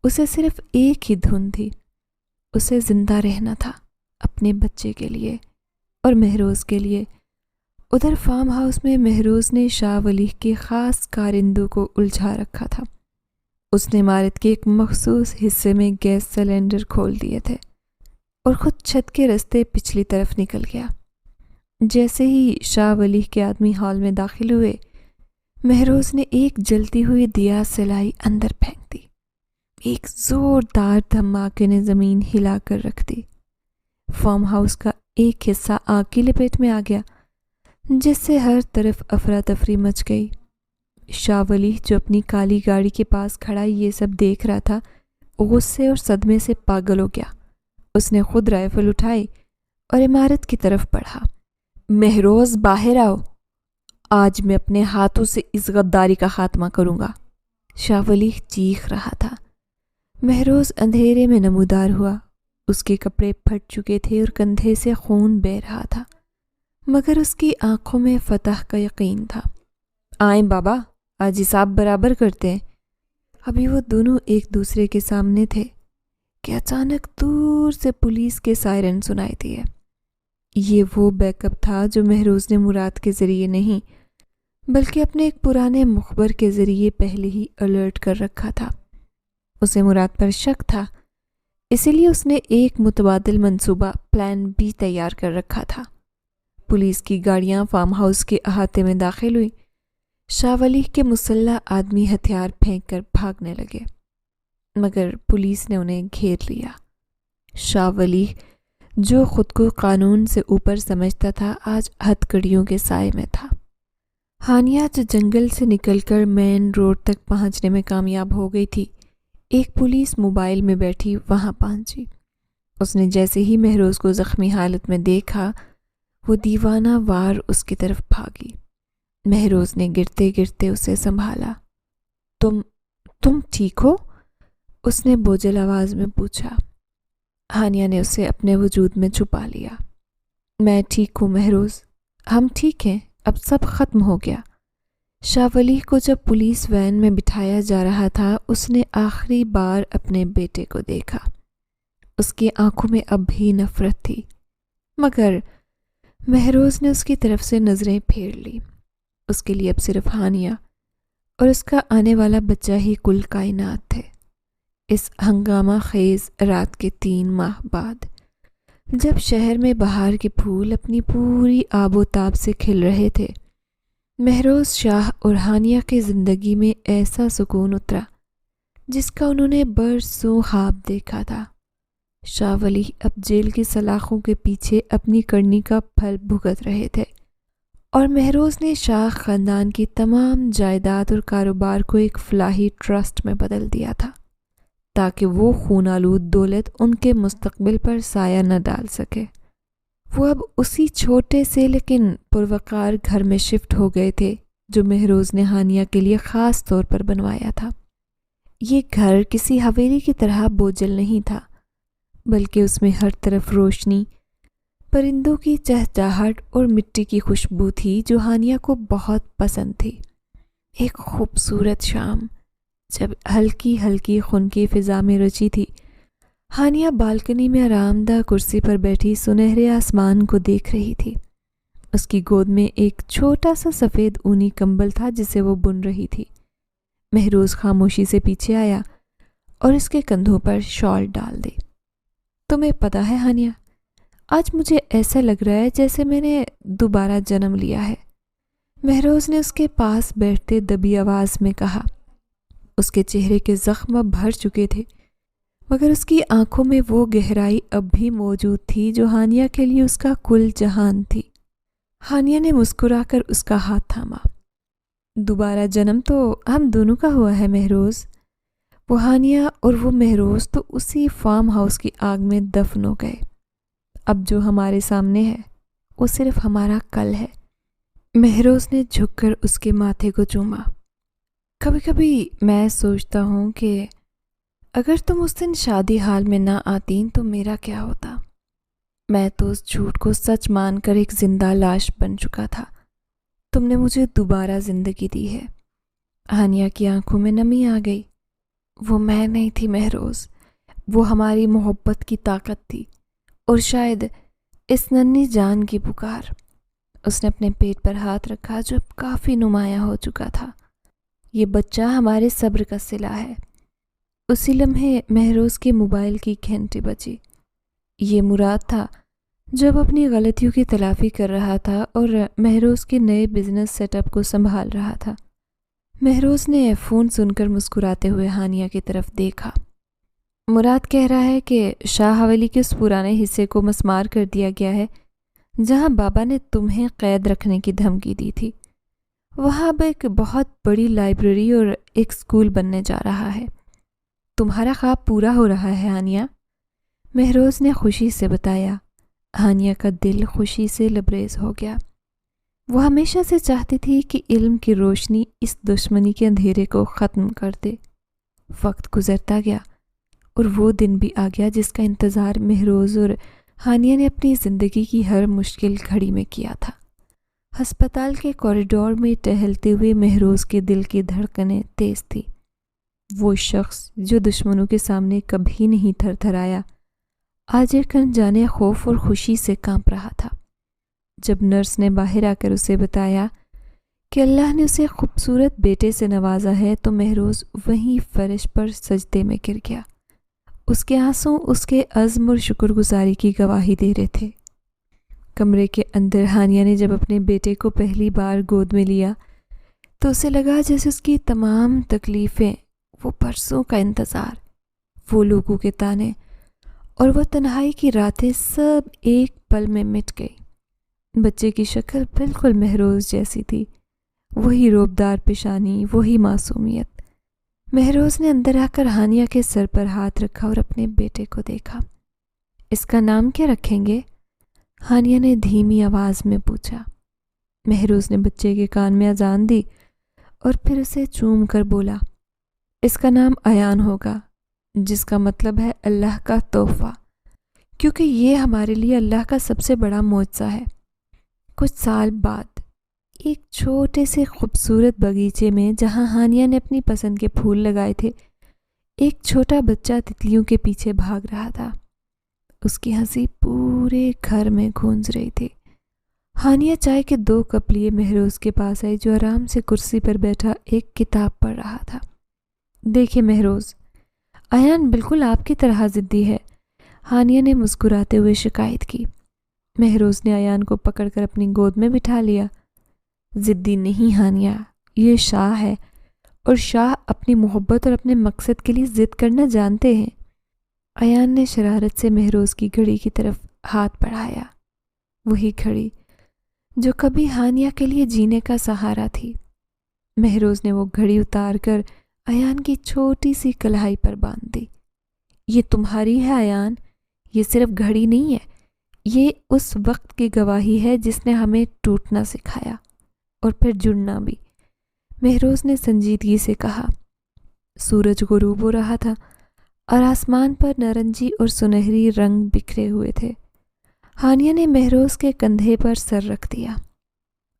اسے صرف ایک ہی دھن تھی، اسے زندہ رہنا تھا، اپنے بچے کے لیے اور مہروز کے لیے۔ ادھر فارم ہاؤس میں مہروز نے شاہ ولی کے خاص کارندوں کو الجھا رکھا تھا۔ اس نے عمارت کے ایک مخصوص حصے میں گیس سلنڈر کھول دیے تھے اور خود چھت کے رستے پچھلی طرف نکل گیا۔ جیسے ہی شاہ ولی کے آدمی ہال میں داخل ہوئے، مہروز نے ایک جلتی ہوئی دیا سلائی اندر پھینک دی۔ ایک زوردار دھماکے نے زمین ہلا کر رکھ دی۔ فارم ہاؤس کا ایک حصہ آگ کی لپیٹ میں آ گیا، جس سے ہر طرف افراتفری مچ گئی۔ شاہ ولی جو اپنی کالی گاڑی کے پاس کھڑا یہ سب دیکھ رہا تھا، غصے اور صدمے سے پاگل ہو گیا۔ اس نے خود رائفل اٹھائی اور عمارت کی طرف بڑھا۔ مہروز، باہر آؤ، آج میں اپنے ہاتھوں سے اس غداری کا خاتمہ کروں گا۔ شاہ ولی چیخ رہا تھا۔ مہروز اندھیرے میں نمودار ہوا۔ اس کے کپڑے پھٹ چکے تھے اور کندھے سے خون بہہ رہا تھا، مگر اس کی آنکھوں میں فتح کا یقین تھا۔ آئیں بابا، آج حساب برابر کرتے ہیں۔ ابھی وہ دونوں ایک دوسرے کے سامنے تھے کہ اچانک دور سے پولیس کے سائرن سنائی دیے۔ یہ وہ بیک اپ تھا جو مہروز نے مراد کے ذریعے نہیں بلکہ اپنے ایک پرانے مخبر کے ذریعے پہلے ہی الرٹ کر رکھا تھا۔ اسے مراد پر شک تھا، اسی لیے اس نے ایک متبادل منصوبہ پلان بی تیار کر رکھا تھا۔ پولیس کی گاڑیاں فارم ہاؤس کے احاطے میں داخل ہوئی۔ شاہ ولی کے مسلح آدمی ہتھیار پھینک کر بھاگنے لگے، مگر پولیس نے انہیں گھیر لیا۔ شاہ ولی جو خود کو قانون سے اوپر سمجھتا تھا، آج ہتھکڑیوں کے سائے میں تھا۔ ہانیہ جو جنگل سے نکل کر مین روڈ تک پہنچنے میں کامیاب ہو گئی تھی، ایک پولیس موبائل میں بیٹھی وہاں پہنچی۔ اس نے جیسے ہی مہروز کو زخمی حالت میں دیکھا وہ دیوانہ وار اس کی طرف بھاگی۔ مہروز نے گرتے گرتے اسے سنبھالا۔ تم ٹھیک ہو؟ اس نے بوجھل آواز میں پوچھا۔ ہانیہ نے اسے اپنے وجود میں چھپا لیا۔ میں ٹھیک ہوں مہروز، ہم ٹھیک ہیں، اب سب ختم ہو گیا۔ شاہ ولی کو جب پولیس وین میں بٹھایا جا رہا تھا اس نے آخری بار اپنے بیٹے کو دیکھا۔ اس کی آنکھوں میں اب بھی نفرت تھی، مگر مہروز نے اس کی طرف سے نظریں پھیر لی۔ اس کے لیے اب صرف ہانیہ اور اس کا آنے والا بچہ ہی کل کائنات تھے۔ اس ہنگامہ خیز رات کے 3 ماہ بعد جب شہر میں بہار کے پھول اپنی پوری آب و تاب سے کھل رہے تھے، مہروز شاہ اور ہانیہ کی زندگی میں ایسا سکون اترا جس کا انہوں نے برسوں خواب دیکھا تھا۔ شاہ ولی اب جیل کی سلاخوں کے پیچھے اپنی کرنی کا پھل بھگت رہے تھے، اور مہروز نے شاہ خاندان کی تمام جائیداد اور کاروبار کو ایک فلاحی ٹرسٹ میں بدل دیا تھا تاکہ وہ خون آلود دولت ان کے مستقبل پر سایہ نہ ڈال سکے۔ وہ اب اسی چھوٹے سے لیکن پروقار گھر میں شفٹ ہو گئے تھے جو مہروز نے ہانیہ کے لیے خاص طور پر بنوایا تھا۔ یہ گھر کسی حویلی کی طرح بوجھل نہیں تھا، بلکہ اس میں ہر طرف روشنی، پرندوں کی چہچہاہٹ اور مٹی کی خوشبو تھی جو ہانیہ کو بہت پسند تھی۔ ایک خوبصورت شام جب ہلکی ہلکی خنکی فضا میں رچی تھی، ہانیہ بالکنی میں آرام دہ کرسی پر بیٹھی سنہرے آسمان کو دیکھ رہی تھی۔ اس کی گود میں ایک چھوٹا سا سفید اونی کمبل تھا جسے وہ بن رہی تھی۔ مہروز خاموشی سے پیچھے آیا اور اس کے کندھوں پر شال ڈال دی۔ تمہیں پتہ ہے ہانیہ، آج مجھے ایسا لگ رہا ہے جیسے میں نے دوبارہ جنم لیا ہے، مہروز نے اس کے پاس بیٹھتے دبی آواز میں کہا۔ اس کے چہرے کے زخم اب بھر چکے تھے، مگر اس کی آنکھوں میں وہ گہرائی اب بھی موجود تھی جو ہانیہ کے لیے اس کا کل جہان تھی۔ ہانیہ نے مسکرا کر اس کا ہاتھ تھاما۔ دوبارہ جنم تو ہم دونوں کا ہوا ہے مہروز۔ وہ ہانیہ اور وہ مہروز تو اسی فارم ہاؤس کی آگ میں دفن ہو گئے۔ اب جو ہمارے سامنے ہے وہ صرف ہمارا کل ہے۔ مہروز نے جھک کر اس کے ماتھے کو چوما۔ کبھی کبھی میں سوچتا ہوں کہ اگر تم اس دن شادی حال میں نہ آتیں تو میرا کیا ہوتا؟ میں تو اس جھوٹ کو سچ مان کر ایک زندہ لاش بن چکا تھا۔ تم نے مجھے دوبارہ زندگی دی ہے۔ ہانیہ کی آنکھوں میں نمی آ گئی۔ وہ میں نہیں تھی مہروز، وہ ہماری محبت کی طاقت تھی، اور شاید اس ننھی جان کی پکار۔ اس نے اپنے پیٹ پر ہاتھ رکھا جو اب کافی نمایاں ہو چکا تھا۔ یہ بچہ ہمارے صبر کا صلہ ہے۔ اسی لمحے مہروز کے موبائل کی گھنٹی بجی۔ یہ مراد تھا جو اب اپنی غلطیوں کی تلافی کر رہا تھا اور مہروز کے نئے بزنس سیٹ اپ کو سنبھال رہا تھا۔ مہروز نے فون سن کر مسکراتے ہوئے ہانیہ کی طرف دیکھا۔ مراد کہہ رہا ہے کہ شاہ حویلی کے اس پرانے حصے کو مسمار کر دیا گیا ہے جہاں بابا نے تمہیں قید رکھنے کی دھمکی دی تھی۔ وہاں اب ایک بہت بڑی لائبریری اور ایک اسکول بننے جا رہا ہے۔ تمہارا خواب پورا ہو رہا ہے ہانیہ، مہروز نے خوشی سے بتایا۔ ہانیہ کا دل خوشی سے لبریز ہو گیا۔ وہ ہمیشہ سے چاہتی تھی کہ علم کی روشنی اس دشمنی کے اندھیرے کو ختم کر دے۔ وقت گزرتا گیا اور وہ دن بھی آ گیا جس کا انتظار مہروز اور ہانیہ نے اپنی زندگی کی ہر مشکل گھڑی میں کیا تھا۔ ہسپتال کے کوریڈور میں ٹہلتے ہوئے مہروز کے دل کی دھڑکنیں تیز تھی۔ وہ شخص جو دشمنوں کے سامنے کبھی نہیں تھر تھرایا، آج ایک انجانے خوف اور خوشی سے کانپ رہا تھا۔ جب نرس نے باہر آ کر اسے بتایا کہ اللہ نے اسے خوبصورت بیٹے سے نوازا ہے تو مہروز وہیں فرش پر سجدے میں گر گیا۔ اس کے آنسوں اس کے عزم اور شکر گزاری کی گواہی دے رہے تھے۔ کمرے کے اندر ہانیہ نے جب اپنے بیٹے کو پہلی بار گود میں لیا تو اسے لگا جیسے اس کی تمام تکلیفیں، وہ برسوں کا انتظار، وہ لوگوں کے تانے اور وہ تنہائی کی راتیں سب ایک پل میں مٹ گئی۔ بچے کی شکل بالکل مہروز جیسی تھی، وہی روبدار پیشانی، وہی معصومیت۔ مہروز نے اندر آ کر ہانیہ کے سر پر ہاتھ رکھا اور اپنے بیٹے کو دیکھا۔ اس کا نام کیا رکھیں گے؟ ہانیہ نے دھیمی آواز میں پوچھا۔ مہروز نے بچے کے کان میں اذان دی اور پھر اسے چوم کر بولا، اس کا نام ایان ہوگا، جس کا مطلب ہے اللہ کا تحفہ، کیونکہ یہ ہمارے لیے اللہ کا سب سے بڑا معجزہ ہے۔ کچھ سال بعد ایک چھوٹے سے خوبصورت باغیچے میں، جہاں ہانیہ نے اپنی پسند کے پھول لگائے تھے، ایک چھوٹا بچہ تتلیوں کے پیچھے بھاگ رہا تھا۔ اس کی ہنسی پورے گھر میں گونج رہی تھی۔ ہانیہ چائے کے 2 کپ لیے مہروز کے پاس آئی، جو آرام سے کرسی پر بیٹھا ایک کتاب پڑھ رہا تھا۔ دیکھیں مہروز، ایان بالکل آپ کی طرح ضدی ہے، ہانیہ نے مسکراتے ہوئے شکایت کی۔ مہروز نے ایان کو پکڑ کر اپنی گود میں بٹھا لیا۔ ضدی نہیں ہانیہ، یہ شاہ ہے، اور شاہ اپنی محبت اور اپنے مقصد کے لیے ضد کرنا جانتے ہیں۔ ایان نے شرارت سے مہروز کی گھڑی کی طرف ہاتھ بڑھایا، وہی گھڑی جو کبھی ہانیہ کے لیے جینے کا سہارا تھی۔ مہروز نے وہ گھڑی اتار کر ایان کی چھوٹی سی کلائی پر باندھ دی۔ یہ تمہاری ہے ایان، یہ صرف گھڑی نہیں ہے، یہ اس وقت کی گواہی ہے جس نے ہمیں ٹوٹنا سکھایا اور پھر جڑنا بھی، مہروز نے سنجیدگی سے کہا۔ سورج غروب ہو رہا تھا اور آسمان پر نارنجی اور سنہری رنگ بکھرے ہوئے تھے۔ ہانیہ نے مہروز کے کندھے پر سر رکھ دیا۔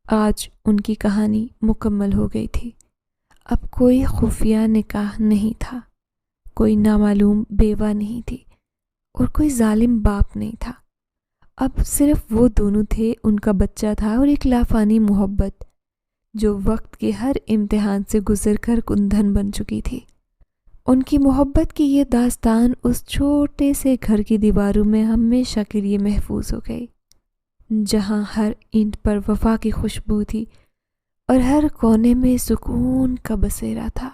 آج ان کی کہانی مکمل ہو گئی تھی۔ اب کوئی خفیہ نکاح نہیں تھا، کوئی نامعلوم بیوہ نہیں تھی، اور کوئی ظالم باپ نہیں تھا۔ اب صرف وہ دونوں تھے، ان کا بچہ تھا اور ایک لافانی محبت جو وقت کے ہر امتحان سے گزر کر کندھن بن چکی تھی۔ ان کی محبت کی یہ داستان اس چھوٹے سے گھر کی دیواروں میں ہمیشہ کے لیے محفوظ ہو گئی، جہاں ہر اینٹ پر وفا کی خوشبو تھی اور ہر کونے میں سکون کا بسیرا تھا۔